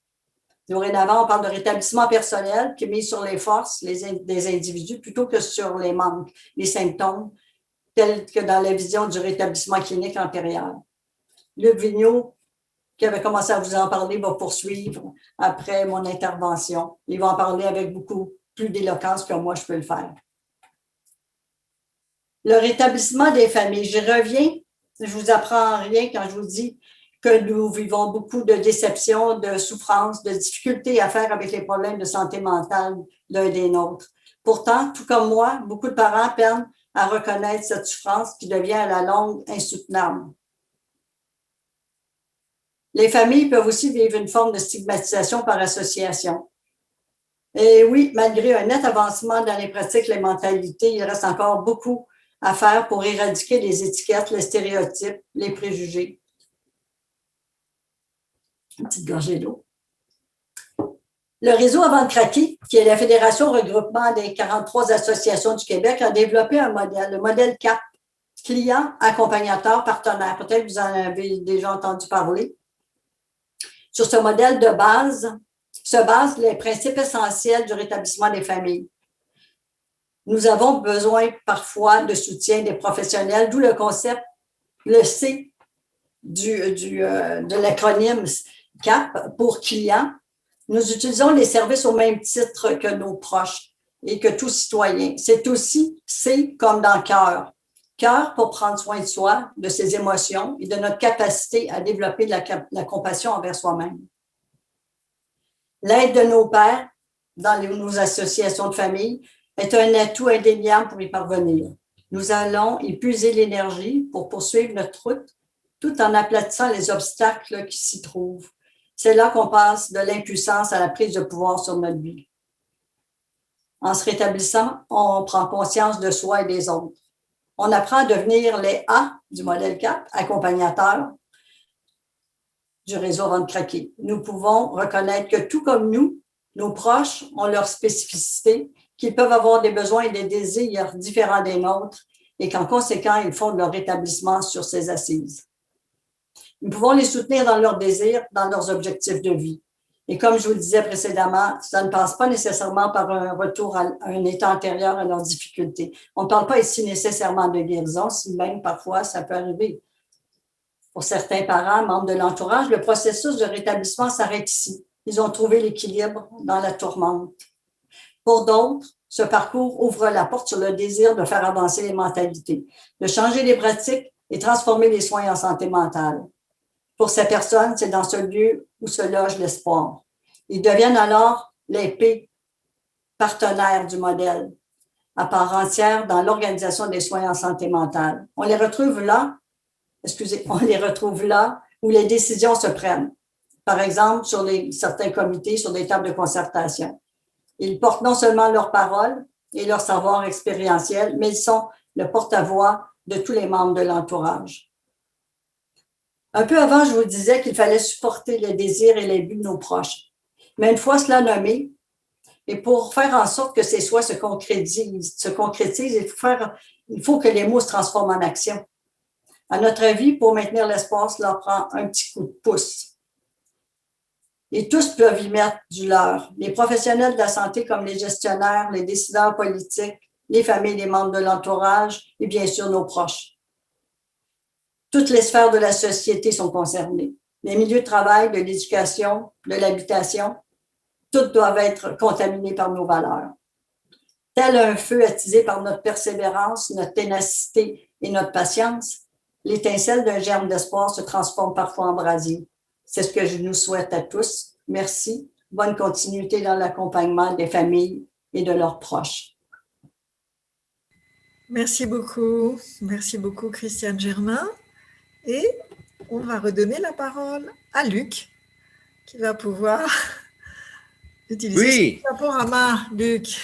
Dorénavant, on parle de rétablissement personnel qui mise sur les forces des individus plutôt que sur les manques, les symptômes, tels que dans la vision du rétablissement clinique antérieur. Luc Vigneault, qui avait commencé à vous en parler, va poursuivre après mon intervention. Il va en parler avec beaucoup plus d'éloquence que moi, je peux le faire. Le rétablissement des familles. J'y reviens, je vous apprends rien quand je vous dis que nous vivons beaucoup de déceptions, de souffrances, de difficultés à faire avec les problèmes de santé mentale l'un des nôtres. Pourtant, tout comme moi, beaucoup de parents peinent à reconnaître cette souffrance qui devient à la longue insoutenable. Les familles peuvent aussi vivre une forme de stigmatisation par association. Et oui, malgré un net avancement dans les pratiques, les mentalités, il reste encore beaucoup à faire pour éradiquer les étiquettes, les stéréotypes, les préjugés. Une petite gorgée d'eau. Le réseau Avant de craquer, qui est la fédération regroupement des 43 associations du Québec, a développé un modèle, le modèle CAP, client, accompagnateur, partenaire. Peut-être que vous en avez déjà entendu parler. Sur ce modèle de base, se basent les principes essentiels du rétablissement des familles. Nous avons besoin parfois de soutien des professionnels, d'où le concept, le C de l'acronyme CAP pour client. Nous utilisons les services au même titre que nos proches et que tout citoyen. C'est aussi C comme dans cœur. Cœur pour prendre soin de soi, de ses émotions et de notre capacité à développer la compassion envers soi-même. L'aide de nos pairs dans nos associations de famille est un atout indéniable pour y parvenir. Nous allons y puiser l'énergie pour poursuivre notre route tout en aplatissant les obstacles qui s'y trouvent. C'est là qu'on passe de l'impuissance à la prise de pouvoir sur notre vie. En se rétablissant, on prend conscience de soi et des autres. On apprend à devenir les A du modèle CAP, accompagnateurs du réseau Avant de craquer. Nous pouvons reconnaître que tout comme nous, nos proches ont leurs spécificités, qu'ils peuvent avoir des besoins et des désirs différents des nôtres et qu'en conséquent, ils font de leur rétablissement sur ces assises. Nous pouvons les soutenir dans leurs désirs, dans leurs objectifs de vie. Et comme je vous le disais précédemment, ça ne passe pas nécessairement par un retour à un état antérieur à leurs difficultés. On ne parle pas ici nécessairement de guérison, si même parfois ça peut arriver. Pour certains parents, membres de l'entourage, le processus de rétablissement s'arrête ici. Ils ont trouvé l'équilibre dans la tourmente. Pour d'autres, ce parcours ouvre la porte sur le désir de faire avancer les mentalités, de changer les pratiques et transformer les soins en santé mentale. Pour ces personnes, c'est dans ce lieu où se loge l'espoir. Ils deviennent alors les P, partenaires du modèle, à part entière dans l'organisation des soins en santé mentale. On les retrouve là où les décisions se prennent. Par exemple, sur certains comités, sur des tables de concertation. Ils portent non seulement leurs paroles et leur savoir expérientiel, mais ils sont le porte-voix de tous les membres de l'entourage. Un peu avant, je vous disais qu'il fallait supporter les désirs et les buts de nos proches. Mais une fois cela nommé, et pour faire en sorte que ces souhaits se concrétisent, il faut que les mots se transforment en action. À notre avis, pour maintenir l'espoir, cela prend un petit coup de pouce. Et tous peuvent y mettre du leur. Les professionnels de la santé comme les gestionnaires, les décideurs politiques, les familles, les membres de l'entourage et bien sûr nos proches. Toutes les sphères de la société sont concernées. Les milieux de travail, de l'éducation, de l'habitation, toutes doivent être contaminées par nos valeurs. Tel un feu attisé par notre persévérance, notre ténacité et notre patience, l'étincelle d'un germe d'espoir se transforme parfois en brasier. C'est ce que je nous souhaite à tous. Merci. Bonne continuité dans l'accompagnement des familles et de leurs proches.
Merci beaucoup. Merci beaucoup, Christiane Germain. Et on va redonner la parole à Luc, qui va pouvoir utiliser son diaporama. Luc.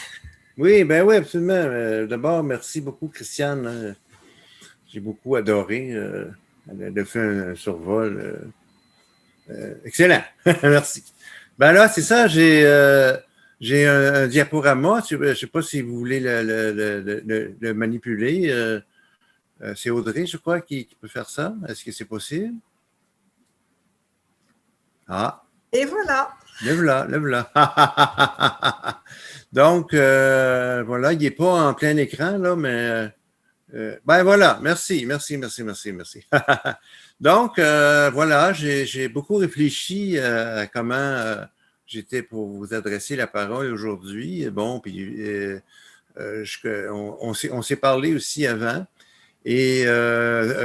Oui, ben oui, absolument. D'abord, merci beaucoup, Christiane. J'ai beaucoup adoré. Elle a fait un survol excellent. Merci. Ben là, c'est ça, j'ai un diaporama. Je ne sais pas si vous voulez le manipuler. C'est Audrey, je crois, qui peut faire ça. Est-ce que c'est possible? Ah.
Et voilà.
Le voilà. Donc, voilà, il n'est pas en plein écran, là, mais ben voilà, merci. Donc, voilà, j'ai beaucoup réfléchi à comment j'étais pour vous adresser la parole aujourd'hui. Bon, puis on s'est parlé aussi avant. Et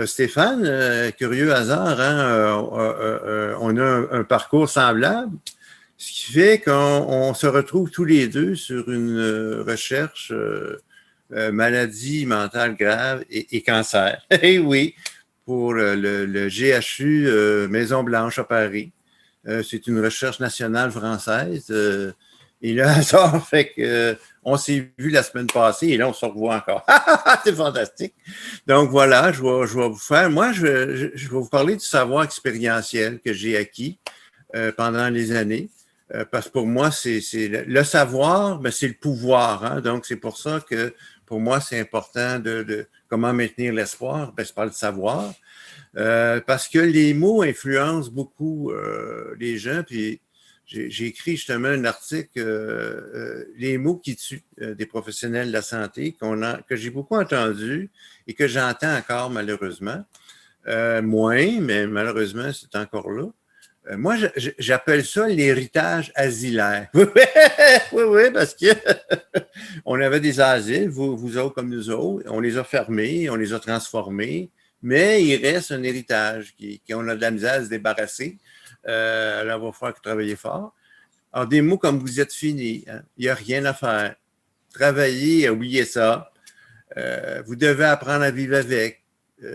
Stéphane, curieux hasard, hein, on a un parcours semblable, ce qui fait qu'on se retrouve tous les deux sur une recherche maladie mentale grave et cancer. Et oui, pour le GHU Maison-Blanche à Paris. C'est une recherche nationale française. Et le hasard fait que on s'est vu la semaine passée et là, on se revoit encore. C'est fantastique. Donc, voilà, je vais vous faire. Moi, je vais vous parler du savoir expérientiel que j'ai acquis pendant les années. Parce que pour moi, c'est le savoir, mais c'est le pouvoir. Hein? Donc, c'est pour ça que pour moi, c'est important de comment maintenir l'espoir. Ben, c'est par le savoir. Parce que les mots influencent beaucoup les gens. Puis, j'ai écrit justement un article, les mots qui tuent des professionnels de la santé, que j'ai beaucoup entendu et que j'entends encore malheureusement. Moins, mais malheureusement, c'est encore là. Moi, j'appelle ça l'héritage asilaire. Oui, parce que on avait des asiles, vous autres comme nous autres, on les a fermés, on les a transformés, mais il reste un héritage qu'on a de la misère à se débarrasser. Alors, il va falloir travailler fort. Alors, des mots comme vous êtes fini, hein, il n'y a rien à faire. Travaillez, oubliez ça. Vous devez apprendre à vivre avec.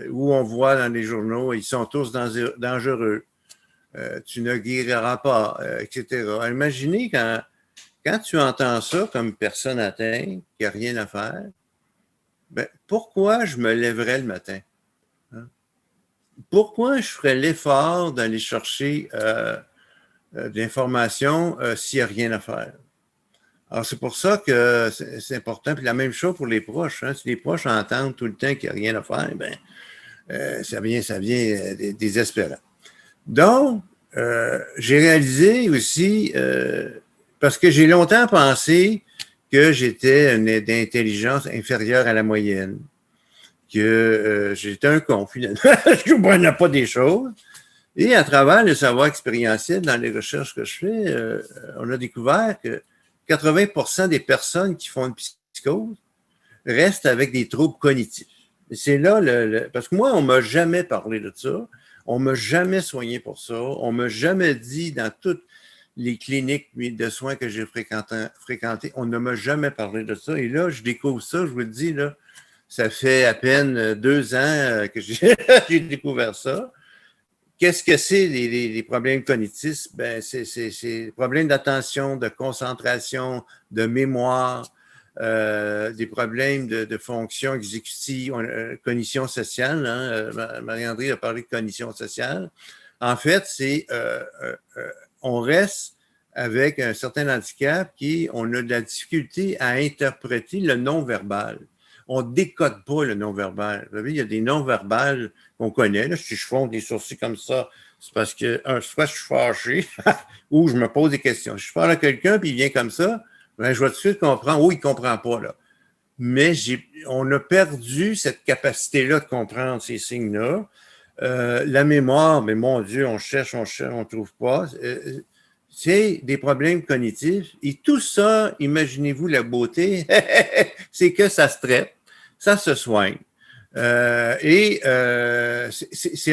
Où on voit dans les journaux, ils sont tous dangereux. Tu ne guériras pas, etc. Imaginez quand tu entends ça comme personne atteinte, qu'il n'y a rien à faire, ben, pourquoi je me lèverais le matin? Hein? Pourquoi je ferais l'effort d'aller chercher de l'information s'il n'y a rien à faire? Alors, c'est pour ça que c'est important. Puis la même chose pour les proches. Hein? Si les proches entendent tout le temps qu'il n'y a rien à faire, ben, ça vient désespérant. Donc, j'ai réalisé aussi, parce que j'ai longtemps pensé que j'étais d'intelligence inférieure à la moyenne, que j'étais un con, finalement. Je ne comprenais pas des choses. Et à travers le savoir expérientiel, dans les recherches que je fais, on a découvert que 80% des personnes qui font une psychose restent avec des troubles cognitifs. Et c'est là, parce que moi, on ne m'a jamais parlé de ça. On ne m'a jamais soigné pour ça. On ne m'a jamais dit dans toutes les cliniques de soins que j'ai fréquentées, on ne m'a jamais parlé de ça. Et là, je découvre ça, je vous le dis, là, ça fait à peine 2 ans que j'ai découvert ça. Qu'est-ce que c'est les problèmes cognitifs? Ben, c'est des problèmes d'attention, de concentration, de mémoire, des problèmes de fonction exécutive, cognition sociale. Hein? Marie-André a parlé de cognition sociale. En fait, c'est on reste avec un certain handicap on a de la difficulté à interpréter le non-verbal. On ne décode pas le non-verbal. Vous savez, il y a des non-verbales qu'on connaît. Là, si je fonds des sourcils comme ça, c'est parce que, soit je suis fâché ou je me pose des questions. Si je parle à quelqu'un puis il vient comme ça, ben, je vais tout de suite comprendre. Oh, il ne comprend pas, là. Mais on a perdu cette capacité-là de comprendre ces signes-là. La mémoire, mais mon Dieu, on cherche, on ne trouve pas. C'est des problèmes cognitifs. Et tout ça, imaginez-vous la beauté, c'est que ça se traite, ça se soigne. C'est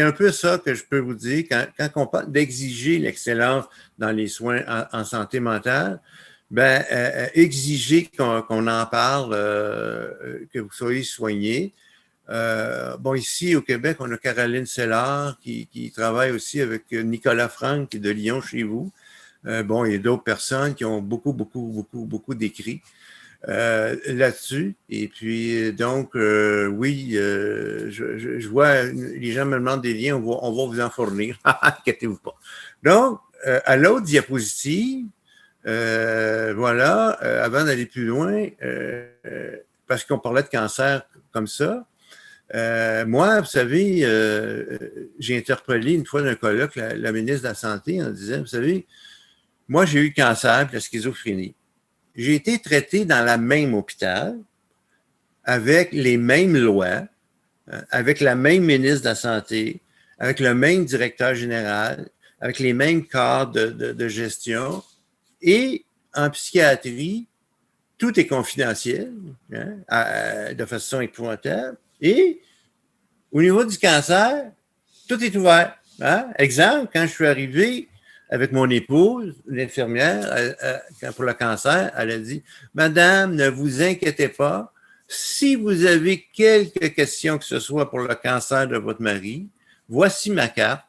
un peu ça que je peux vous dire quand on parle d'exiger l'excellence dans les soins en santé mentale. Ben, exiger qu'on en parle, que vous soyez soigné. Bon, ici au Québec, on a Caroline Sellard qui travaille aussi avec Nicolas Franck qui est de Lyon chez vous. Bon, il y a d'autres personnes qui ont beaucoup d'écrits là-dessus. Et puis, donc, oui, je vois, les gens me demandent des liens, on va vous en fournir. Inquiétez-vous pas. Donc, à l'autre diapositive, voilà, avant d'aller plus loin, parce qu'on parlait de cancer comme ça, moi, vous savez, j'ai interpellé une fois d'un colloque la ministre de la Santé en disant, vous savez, moi, j'ai eu le cancer et la schizophrénie. J'ai été traité dans la même hôpital, avec les mêmes lois, avec la même ministre de la Santé, avec le même directeur général, avec les mêmes cadres de gestion. Et en psychiatrie, tout est confidentiel, hein, de façon épouvantable. Et au niveau du cancer, tout est ouvert. Hein? Exemple, quand je suis arrivé avec mon épouse, l'infirmière, pour le cancer, elle a dit « Madame, ne vous inquiétez pas, Si vous avez quelques questions que ce soit pour le cancer de votre mari, voici ma carte.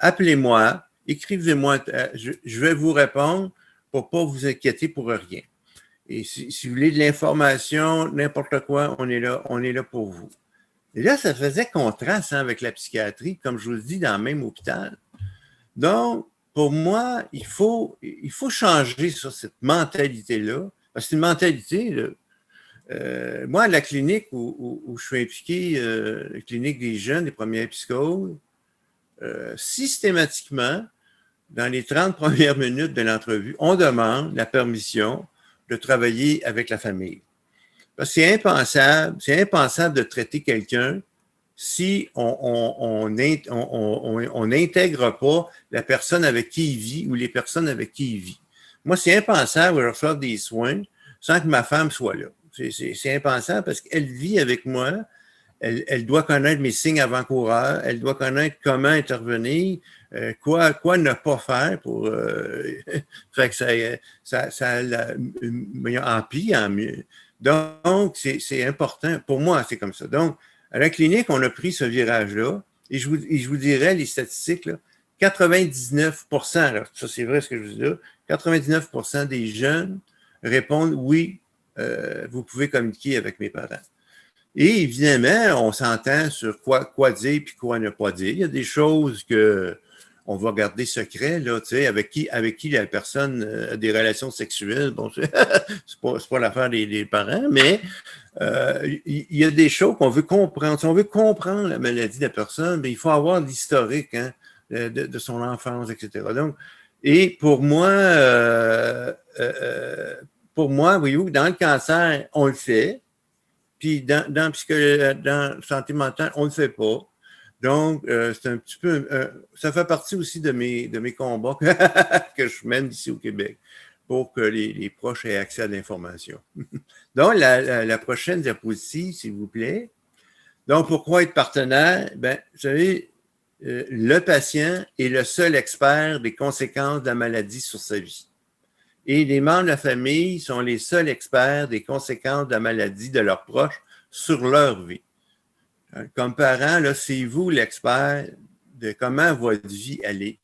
Appelez-moi, écrivez-moi, je vais vous répondre pour ne pas vous inquiéter pour rien. Et si vous voulez de l'information, n'importe quoi, on est là pour vous. Et là, ça faisait contraste avec la psychiatrie, comme je vous le dis, dans le même hôpital. Donc, pour moi, il faut changer sur cette mentalité-là. Parce que c'est une mentalité, là. Moi, à la clinique où je suis impliqué, la clinique des jeunes, des premières psychoses, systématiquement, dans les 30 premières minutes de l'entrevue, on demande la permission de travailler avec la famille. Parce que c'est impensable de traiter quelqu'un si on n'intègre pas la personne avec qui il vit ou les personnes avec qui il vit. Moi, c'est impensable de refaire des soins sans que ma femme soit là. C'est impensable parce qu'elle vit avec moi, elle doit connaître mes signes avant-coureurs, elle doit connaître comment intervenir, quoi ne pas faire pour fait que ça empire en mieux. Donc, c'est important. Pour moi, c'est comme ça. Donc, à la clinique, on a pris ce virage-là et je vous dirais les statistiques, là, 99%, là, ça c'est vrai ce que je vous dis là, 99% des jeunes répondent oui, vous pouvez communiquer avec mes parents. Et évidemment, on s'entend sur quoi dire puis quoi ne pas dire. Il y a des choses que on va garder secret, là, tu sais, avec qui la personne a des relations sexuelles. Bon, c'est pas l'affaire des parents, mais il y a des choses qu'on veut comprendre. Si on veut comprendre la maladie de la personne, bien, il faut avoir l'historique hein, de son enfance, etc. Donc, et pour moi, voyez-vous, dans le cancer, on le fait. Puis dans santé mentale, on ne le fait pas. Donc, c'est un petit peu... ça fait partie aussi de mes combats que je mène ici au Québec pour que les proches aient accès à l'information. Donc, la prochaine diapositive, s'il vous plaît. Donc, pourquoi être partenaire? Bien, vous savez, le patient est le seul expert des conséquences de la maladie sur sa vie. Et les membres de la famille sont les seuls experts des conséquences de la maladie de leurs proches sur leur vie. Comme parent, là, c'est vous l'expert de comment votre vie elle est.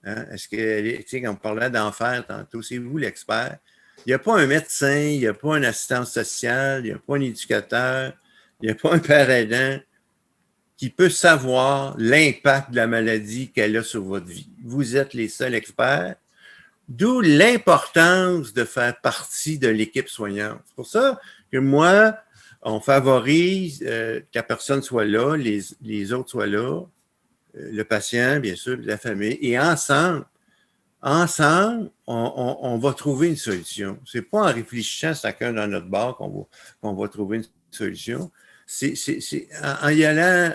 Hein? Est-ce que, tu sais, quand on parlait d'enfer tantôt, c'est vous l'expert. Il n'y a pas un médecin, il n'y a pas un assistant social, il n'y a pas un éducateur, il n'y a pas un père aidant qui peut savoir l'impact de la maladie qu'elle a sur votre vie. Vous êtes les seuls experts. D'où l'importance de faire partie de l'équipe soignante. C'est pour ça que moi, on favorise que la personne soit là, les autres soient là, le patient, bien sûr, la famille, et ensemble, on va trouver une solution. C'est pas en réfléchissant chacun dans notre bar qu'on va trouver une solution. C'est en y allant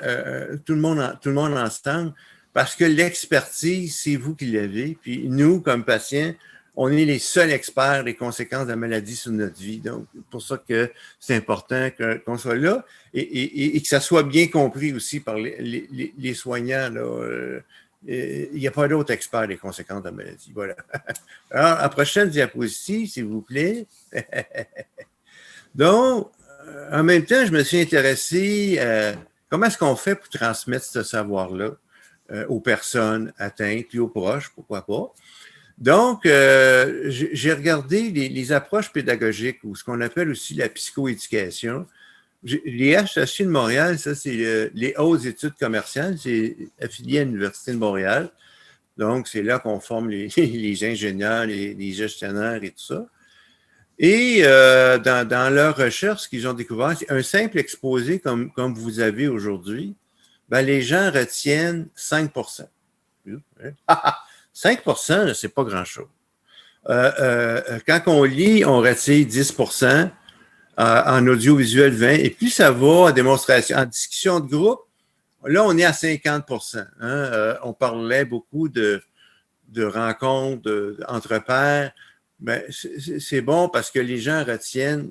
tout le monde ensemble, parce que l'expertise, c'est vous qui l'avez, puis nous, comme patients, on est les seuls experts des conséquences de la maladie sur notre vie. Donc, c'est pour ça que c'est important qu'on soit là et que ça soit bien compris aussi par les soignants. Là. Il n'y a pas d'autres experts des conséquences de la maladie. Voilà. Alors, la prochaine diapositive, s'il vous plaît. Donc, en même temps, je me suis intéressé à comment est-ce qu'on fait pour transmettre ce savoir-là aux personnes atteintes puis aux proches, pourquoi pas. Donc, j'ai regardé les approches pédagogiques ou ce qu'on appelle aussi la psychoéducation. Les HEC de Montréal, ça, c'est les hautes études commerciales, c'est affilié à l'Université de Montréal. Donc, c'est là qu'on forme les ingénieurs, les gestionnaires et tout ça. Et dans leur recherche, ce qu'ils ont découvert, c'est un simple exposé comme vous avez aujourd'hui, ben, les gens retiennent 5%. 5%, c'est pas grand-chose. Quand on lit, on retient 10%, en audiovisuel 20%, et plus ça va en démonstration, en discussion de groupe, là, on est à 50%. Hein? On parlait beaucoup de rencontres entre pairs. Ben, c'est bon parce que les gens retiennent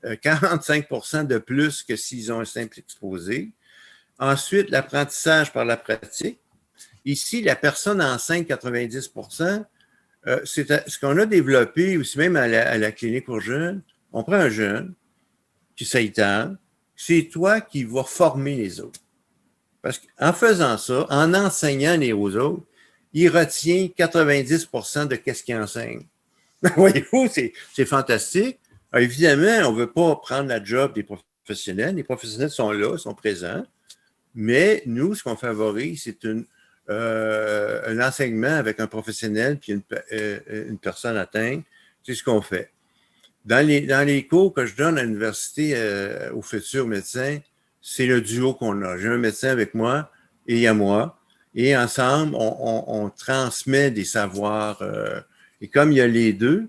45% de plus que s'ils ont un simple exposé. Ensuite, l'apprentissage par la pratique. Ici, la personne enceinte, 90%, c'est ce qu'on a développé aussi même à la clinique pour jeunes. On prend un jeune, que ça y tente, c'est toi qui vas former les autres. Parce qu'en faisant ça, en enseignant aux autres, il retient 90% de ce qu'il enseigne. Voyez-vous, c'est fantastique. Alors, évidemment, on ne veut pas prendre la job des professionnels. Les professionnels sont là, sont présents. Mais nous, ce qu'on favorise, c'est un enseignement avec un professionnel puis une personne atteinte. C'est ce qu'on fait. Dans les cours que je donne à l'université aux futurs médecins, c'est le duo qu'on a. J'ai un médecin avec moi et il y a moi. Et ensemble, on transmet des savoirs. Et comme il y a les deux,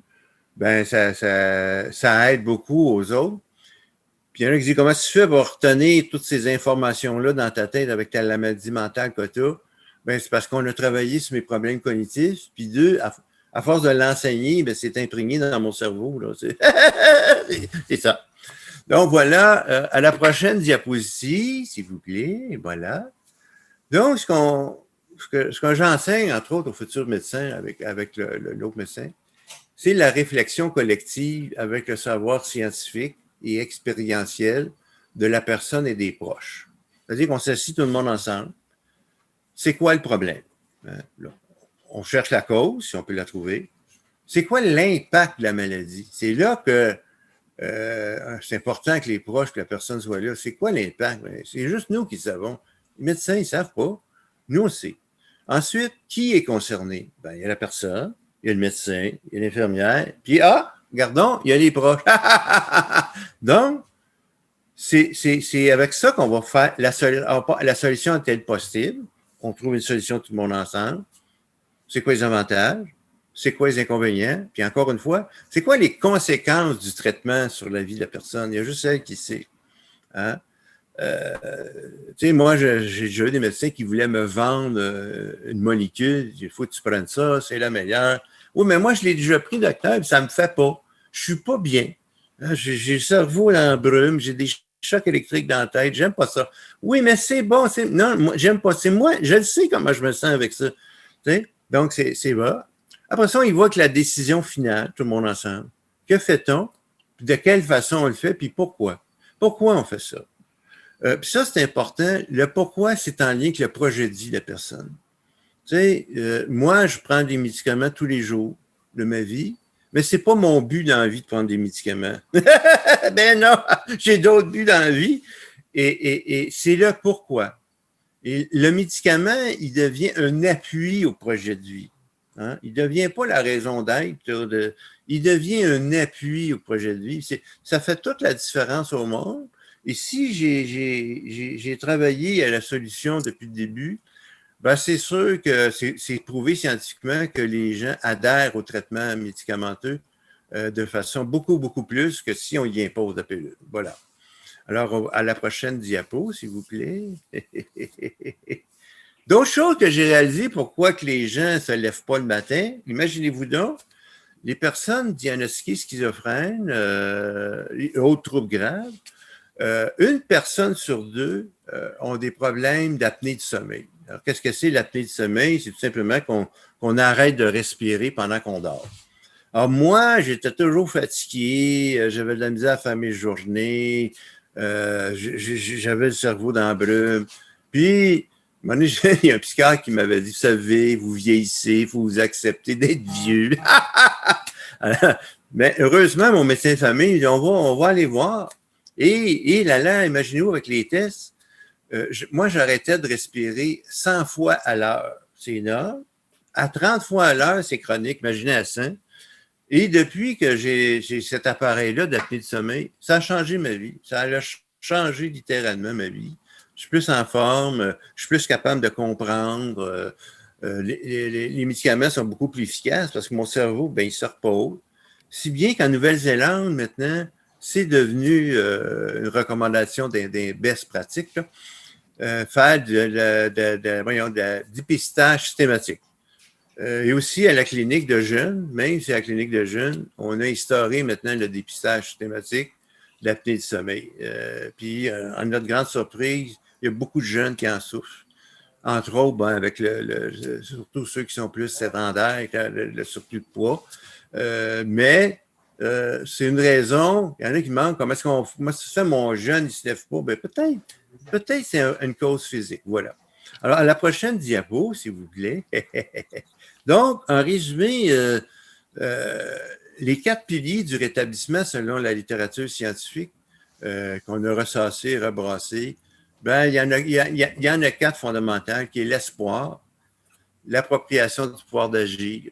ben ça aide beaucoup aux autres. Puis il y en a qui disent, comment tu fais pour retenir toutes ces informations-là dans ta tête avec la maladie mentale que tu as? Ben, c'est parce qu'on a travaillé sur mes problèmes cognitifs. Puis deux, à force de l'enseigner, ben, c'est imprégné dans mon cerveau. Là. C'est ça. Donc voilà, à la prochaine diapositive, s'il vous plaît. Voilà. Donc, ce que j'enseigne, entre autres, aux futurs médecins avec l'autre médecin, c'est la réflexion collective avec le savoir scientifique et expérientiel de la personne et des proches. C'est-à-dire qu'on s'assit tout le monde ensemble. C'est quoi le problème? Là, on cherche la cause, si on peut la trouver. C'est quoi l'impact de la maladie? C'est là que c'est important que les proches, que la personne soit là. C'est quoi l'impact? C'est juste nous qui le savons. Les médecins, ils ne savent pas. Nous, on sait. Ensuite, qui est concerné? Ben, il y a la personne, il y a le médecin, il y a l'infirmière, puis regardons, il y a les proches. Donc, c'est avec ça qu'on va faire la solution est-elle possible? On trouve une solution tout le monde ensemble. C'est quoi les avantages? C'est quoi les inconvénients? Puis encore une fois, c'est quoi les conséquences du traitement sur la vie de la personne? Il y a juste elle qui sait. Hein? Tu sais, moi, j'ai déjà eu des médecins qui voulaient me vendre une molécule. Il faut que tu prennes ça, c'est la meilleure. Oui, mais moi, je l'ai déjà pris, docteur, puis ça ne me fait pas. Je suis pas bien. Hein? J'ai le cerveau en brume, j'ai des chocs électriques dans la tête, j'aime pas ça. Oui, mais c'est bon. Non, moi, j'aime pas. C'est moi, je le sais comment je me sens avec ça. Tu sais? Donc, c'est vrai. Après ça, on y voit que la décision finale, tout le monde ensemble, que fait-on? De quelle façon on le fait? Puis pourquoi? Pourquoi on fait ça? Puis ça, c'est important. Le pourquoi, c'est en lien avec le projet de vie de la personne. Tu sais, moi, je prends des médicaments tous les jours de ma vie, mais c'est pas mon but dans la vie de prendre des médicaments. Ben non, j'ai d'autres buts dans la vie. Et c'est le pourquoi. Et le médicament, il devient un appui au projet de vie. Hein? Il ne devient pas la raison d'être. Il devient un appui au projet de vie. Ça fait toute la différence au monde. Et si j'ai travaillé à la solution depuis le début, ben c'est sûr que c'est prouvé scientifiquement que les gens adhèrent au traitement médicamenteux de façon beaucoup, beaucoup plus que si on y impose la pilule. Voilà. Alors, à la prochaine diapo, s'il vous plaît. D'autres choses que j'ai réalisées, pourquoi que les gens ne se lèvent pas le matin, imaginez-vous donc, les personnes diagnostiquées schizophrènes, autres troubles graves, une personne sur deux ont des problèmes d'apnée du sommeil. Alors, qu'est-ce que c'est l'apnée du sommeil? C'est tout simplement qu'on arrête de respirer pendant qu'on dort. Alors, moi, j'étais toujours fatigué, j'avais de la misère à faire mes journées, j'avais le cerveau dans la brume. Puis, à un moment donné, il y a un psychiatre qui m'avait dit, vous savez, vous vieillissez, il faut vous accepter d'être vieux. Alors, mais heureusement, mon médecin de famille, il dit, on va aller voir. Et là, imaginez-vous avec les tests, moi, j'arrêtais de respirer 100 fois à l'heure. C'est énorme. À 30 fois à l'heure, c'est chronique. Imaginez à 100. Et depuis que j'ai cet appareil-là d'apnée de sommeil, ça a changé ma vie. Ça a changé littéralement ma vie. Je suis plus en forme, je suis plus capable de comprendre. Les médicaments sont beaucoup plus efficaces parce que mon cerveau, ben, il se repose. Si bien qu'en Nouvelle-Zélande, maintenant, c'est devenu une recommandation des best pratiques, là, faire de dépistage systématique. Et aussi à la clinique de jeunes, même si à la clinique de jeunes, on a instauré maintenant le dépistage systématique de l'apnée du sommeil. Puis, à notre grande surprise, il y a beaucoup de jeunes qui en souffrent. Entre autres, ben, avec surtout ceux qui sont plus sédentaires, avec le surplus de poids. Mais c'est une raison. Il y en a qui demandent comment ça se fait mon jeune, il ne se lève pas. Ben, peut-être c'est une cause physique. Voilà. Alors, à la prochaine diapo, s'il vous plaît. Donc, en résumé, les 4 piliers du rétablissement selon la littérature scientifique qu'on a ressassé, rebrassé, ben, il y en a 4 fondamentales, qui est l'espoir, l'appropriation du pouvoir d'agir,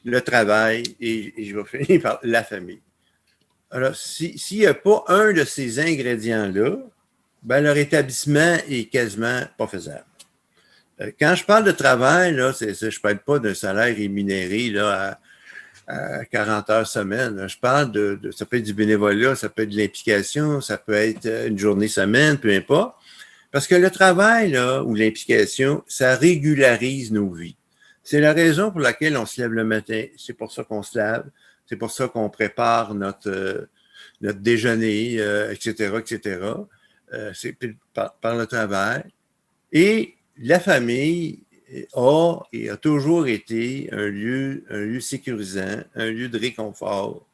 le travail et je vais finir par la famille. Alors, s'il n'y a pas un de ces ingrédients-là, ben, le rétablissement est quasiment pas faisable. Quand je parle de travail, là, je ne parle pas d'un salaire rémunéré là, à 40 heures semaine. Je parle ça peut être du bénévolat, ça peut être de l'implication, ça peut être une journée semaine, peu importe. Parce que le travail là, ou l'implication, ça régularise nos vies. C'est la raison pour laquelle on se lève le matin. C'est pour ça qu'on se lave. C'est pour ça qu'on prépare notre déjeuner, etc., etc. C'est par le travail. Et la famille a toujours été un lieu sécurisant, un lieu de réconfort.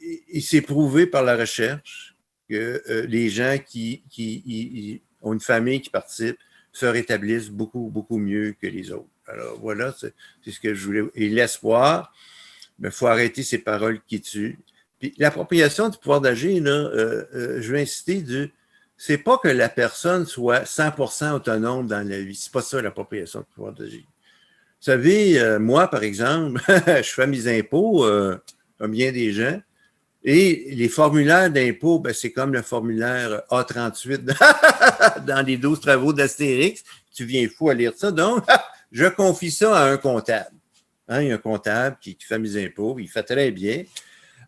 Il s'est prouvé par la recherche que les gens qui ont une famille qui participe se rétablissent beaucoup, beaucoup mieux que les autres. Alors voilà, c'est ce que je voulais. Et l'espoir, il faut arrêter ces paroles qui tuent. Puis l'appropriation du pouvoir d'agir, je vais insister c'est pas que la personne soit 100% autonome dans la vie. C'est pas ça l'appropriation du pouvoir d'agir. Vous savez, moi, par exemple, je fais mes impôts, comme bien des gens, et les formulaires d'impôts, ben, c'est comme le formulaire A38 dans les 12 travaux d'Astérix. Tu viens fou à lire ça. Donc, je confie ça à un comptable. Hein, il y a un comptable qui fait mes impôts, il fait très bien.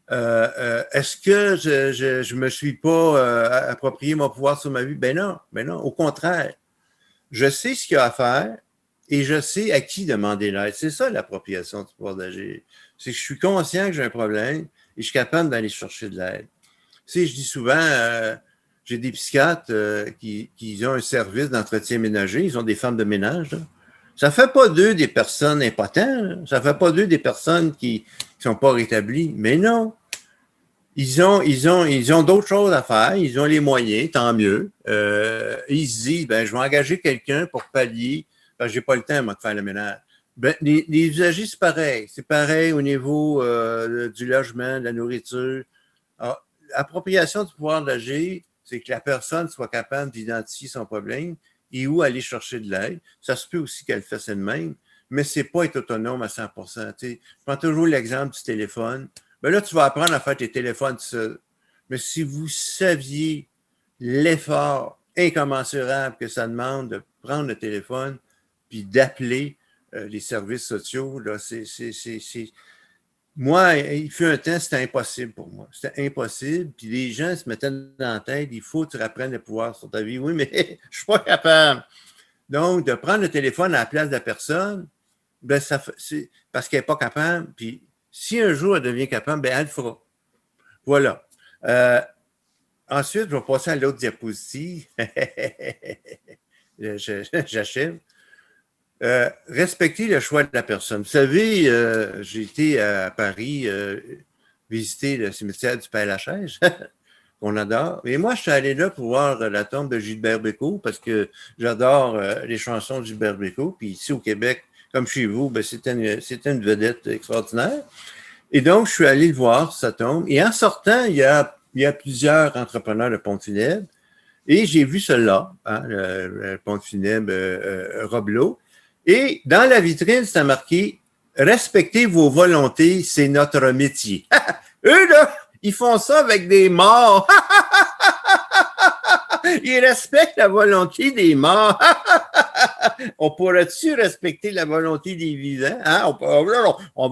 Est-ce que je me suis pas approprié mon pouvoir sur ma vie? Ben non, au contraire. Je sais ce qu'il y a à faire et je sais à qui demander l'aide. C'est ça l'appropriation du pouvoir d'agir. C'est que je suis conscient que j'ai un problème et je suis capable d'aller chercher de l'aide. Tu sais, je dis souvent, j'ai des psychiatres qui ont un service d'entretien ménager, ils ont des femmes de ménage. Là. Ça ne fait pas d'eux des personnes impotentes, là. Ça ne fait pas d'eux des personnes qui ne sont pas rétablies. Mais non. Ils ont d'autres choses à faire, ils ont les moyens, tant mieux. Ils se disent, ben, je vais engager quelqu'un pour pallier, parce que j'ai pas le temps, moi, de faire le ménage. Ben, les usagers, c'est pareil. C'est pareil au niveau du logement, de la nourriture. Alors, l'appropriation du pouvoir d'agir, c'est que la personne soit capable d'identifier son problème et où aller chercher de l'aide. Ça se peut aussi qu'elle fasse elle-même, mais c'est pas être autonome à 100%. Tu sais, je prends toujours l'exemple du téléphone. Ben là, tu vas apprendre à faire tes téléphones seul. Mais si vous saviez l'effort incommensurable que ça demande de prendre le téléphone puis d'appeler les services sociaux, là, Moi, il fut un temps, c'était impossible pour moi. C'était impossible. Puis les gens se mettaient dans la tête, il faut que tu reprennes le pouvoir sur ta vie. Oui, mais je suis pas capable. Donc, de prendre le téléphone à la place de la personne, ben, c'est parce qu'elle n'est pas capable. Puis, si un jour elle devient capable, ben, elle le fera. Voilà. Ensuite, je vais passer à l'autre diapositive. J'achève. Respecter le choix de la personne. Vous savez, j'ai été à Paris visiter le cimetière du Père-Lachaise, qu'on adore. Et moi, je suis allé là pour voir la tombe de Gilbert Bécaud parce que j'adore les chansons de Gilbert Bécaud. Puis ici au Québec, comme chez vous, ben, c'était une vedette extraordinaire. Et donc, je suis allé le voir, sa tombe. Et en sortant, il y a plusieurs entrepreneurs de pompes funèbres. Et j'ai vu celle-là, hein, le pompe funèbre Robleau. Et dans la vitrine, c'est marqué « Respectez vos volontés, c'est notre métier. » Eux, là, ils font ça avec des morts. Ils respectent la volonté des morts. On pourrait-tu respecter la volonté des vivants? Hein? On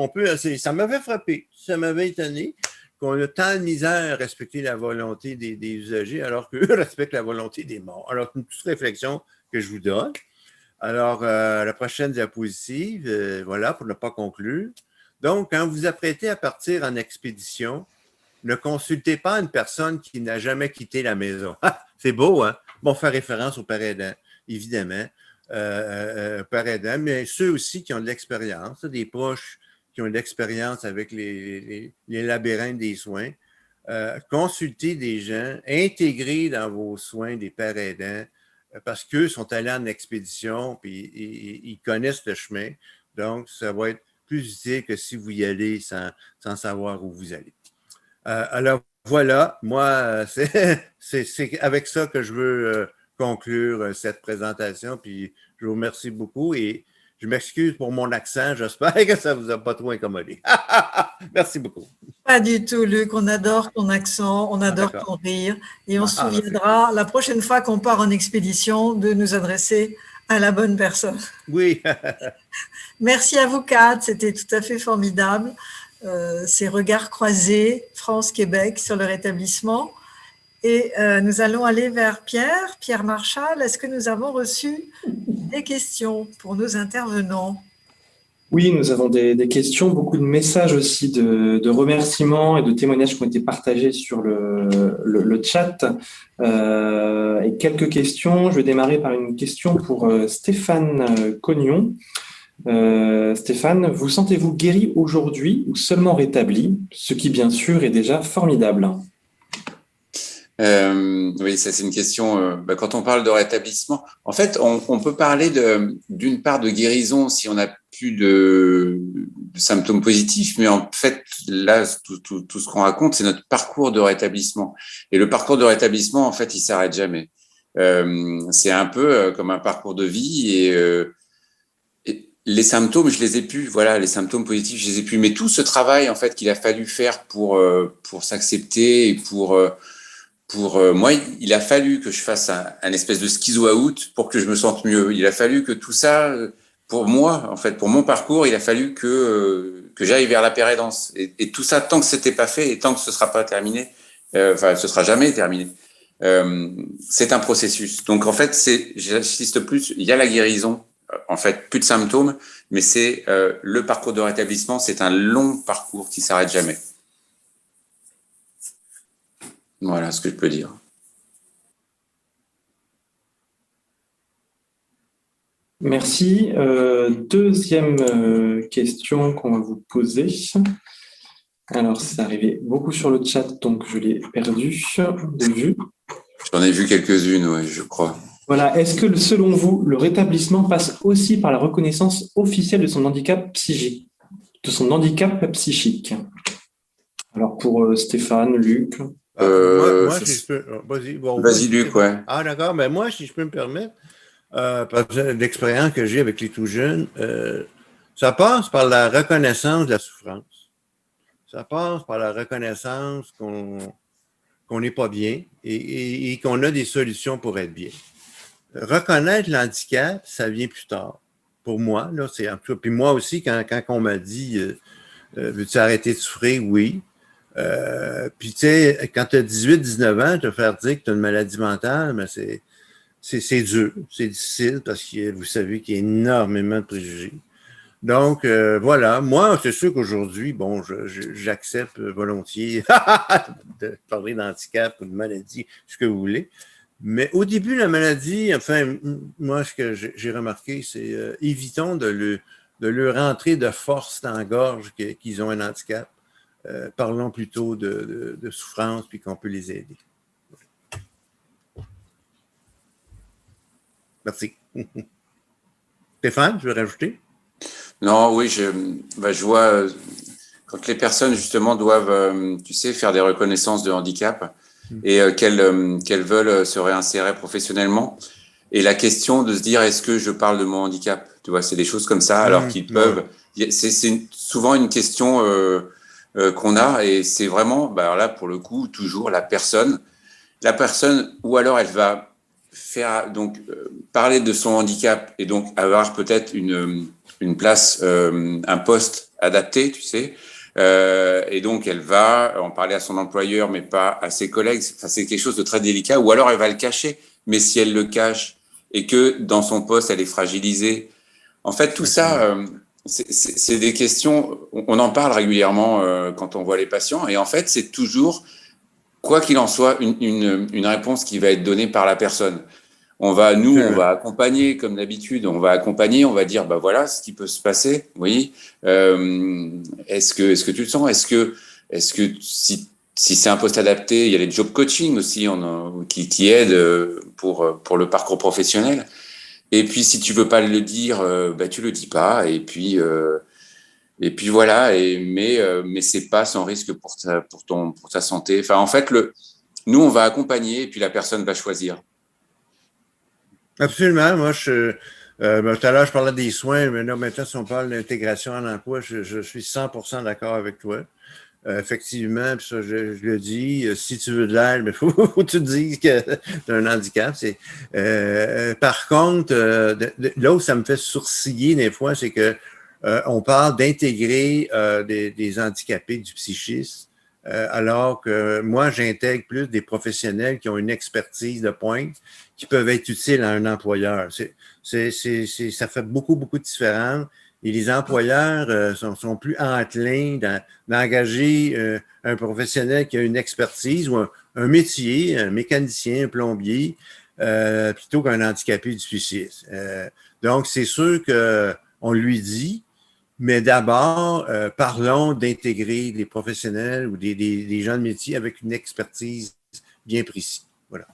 peut, ça m'avait frappé, ça m'avait étonné qu'on a tant de misère à respecter la volonté des usagers alors qu'eux respectent la volonté des morts. Alors, c'est une petite réflexion que je vous donne. Alors, la prochaine diapositive, voilà, pour ne pas conclure. Donc, quand vous vous apprêtez à partir en expédition, ne consultez pas une personne qui n'a jamais quitté la maison. C'est beau, hein? Bon, faire référence au père aidant, évidemment, père aidant, mais ceux aussi qui ont de l'expérience, des proches qui ont de l'expérience avec les labyrinthes des soins. Consultez des gens, intégrez dans vos soins des pères aidants, parce qu'eux sont allés en expédition, puis ils connaissent le chemin. Donc, ça va être plus utile que si vous y allez sans savoir où vous allez. Alors, voilà, moi, c'est avec ça que je veux conclure cette présentation, puis je vous remercie beaucoup et je m'excuse pour mon accent, j'espère que ça ne vous a pas trop incommodé. Merci beaucoup.
Pas du tout, Luc, on adore ton accent, on adore ton rire et on se souviendra la prochaine fois qu'on part en expédition de nous adresser à la bonne personne.
Oui.
Merci à vous quatre, c'était tout à fait formidable. Ces regards croisés, France-Québec, sur le rétablissement. Et nous allons aller vers Pierre Marchal. Est-ce que nous avons reçu des questions pour nos intervenants?
Oui, nous avons des questions, beaucoup de messages aussi de remerciements et de témoignages qui ont été partagés sur le chat. Et quelques questions. Je vais démarrer par une question pour Stéphane Cognon. Stéphane, vous sentez-vous guéri aujourd'hui ou seulement rétabli, ce qui bien sûr est déjà formidable?
Oui, ça c'est une question. Quand on parle de rétablissement, en fait, on peut parler d'une part de guérison si on n'a plus de symptômes positifs, mais en fait, là, tout ce qu'on raconte, c'est notre parcours de rétablissement. Et le parcours de rétablissement, en fait, il s'arrête jamais. C'est un peu comme un parcours de vie et les symptômes, je les ai plus. Voilà, les symptômes positifs, je les ai plus. Mais tout ce travail, en fait, qu'il a fallu faire pour s'accepter et pour moi, il a fallu que je fasse un espèce de schizo-out pour que je me sente mieux. Il a fallu que tout ça, pour moi, en fait, pour mon parcours, il a fallu que j'aille vers la pérédance. Et tout ça, tant que c'était pas fait et tant que ce sera pas terminé, ce sera jamais terminé. C'est un processus. Donc, en fait, j'insiste plus, il y a la guérison. En fait, plus de symptômes, mais c'est le parcours de rétablissement, c'est un long parcours qui s'arrête jamais. Voilà ce que je peux dire.
Merci. Deuxième question qu'on va vous poser. Alors, c'est arrivé beaucoup sur le chat, donc je l'ai perdu de vue.
J'en ai vu quelques-unes, ouais, je crois.
Voilà. Est-ce que, selon vous, le rétablissement passe aussi par la reconnaissance officielle de son handicap psychique, Alors, pour Stéphane, Luc.
Vas-y, Luc, ouais.
Ah, d'accord. Mais moi, si je peux me permettre, parce que l'expérience que j'ai avec les tout jeunes, ça passe par la reconnaissance de la souffrance. Ça passe par la reconnaissance qu'on n'est pas bien et qu'on a des solutions pour être bien. Reconnaître l'handicap, ça vient plus tard. Pour moi, là, c'est un peu. Puis moi aussi, quand on m'a dit veux-tu arrêter de souffrir? Oui. Puis tu sais, quand tu as 18-19 ans, te faire dire que tu as une maladie mentale, mais c'est dur, c'est difficile parce que vous savez qu'il y a énormément de préjugés. Donc, voilà. Moi, c'est sûr qu'aujourd'hui, bon, j'accepte volontiers de parler d'handicap ou de maladie, ce que vous voulez. Mais au début, la maladie, enfin, moi, ce que j'ai remarqué, c'est évitons de leur rentrer de force dans la gorge qu'ils ont un handicap. Parlons plutôt de souffrance puis qu'on peut les aider. Merci. Stéphane, tu veux rajouter?
Non, oui, je vois quand les personnes justement doivent, tu sais, faire des reconnaissances de handicap et qu'elles veulent se réinsérer professionnellement. Et la question de se dire, est-ce que je parle de mon handicap? Tu vois, c'est des choses comme ça, alors qu'ils peuvent. C'est souvent une question qu'on a et c'est vraiment, alors là, pour le coup, toujours la personne, ou alors elle va faire parler de son handicap et donc avoir peut-être une place, un poste adapté, tu sais. Et donc, elle va en parler à son employeur, mais pas à ses collègues. Enfin, c'est quelque chose de très délicat. Ou alors, elle va le cacher. Mais si elle le cache et que dans son poste, elle est fragilisée, en fait, tout ça, c'est des questions. On en parle régulièrement quand on voit les patients. Et en fait, c'est toujours, quoi qu'il en soit, une réponse qui va être donnée par la personne. On va accompagner comme d'habitude. On va accompagner, on va dire, bah voilà ce qui peut se passer. Oui. Est-ce que tu le sens? Est-ce que si c'est un poste adapté, il y a les job coaching aussi qui aident pour le parcours professionnel. Et puis si tu veux pas le dire, bah tu le dis pas. Et puis voilà. Mais c'est pas sans risque pour ta santé. Enfin en fait nous on va accompagner et puis la personne va choisir.
Absolument. Moi, tout à l'heure, je parlais des soins, mais là, maintenant, si on parle d'intégration en emploi, je suis 100% d'accord avec toi. Effectivement, puis ça, je le dis, si tu veux de l'aide, il faut que tu te dises que tu as un handicap. Par contre, là où ça me fait sourciller des fois, c'est que on parle d'intégrer des handicapés du psychisme, alors que moi, j'intègre plus des professionnels qui ont une expertise de pointe qui peuvent être utiles à un employeur. Ça fait beaucoup, beaucoup de différence. Et les employeurs sont plus enclins d'engager un professionnel qui a une expertise ou un métier, un mécanicien, un plombier, plutôt qu'un handicapé du suicide. Donc, c'est sûr qu'on lui dit, mais d'abord, parlons d'intégrer des professionnels ou des gens de métier avec une expertise bien précise. Voilà.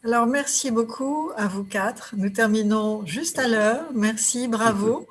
Alors, merci beaucoup à vous quatre. Nous terminons juste à l'heure. Merci, bravo.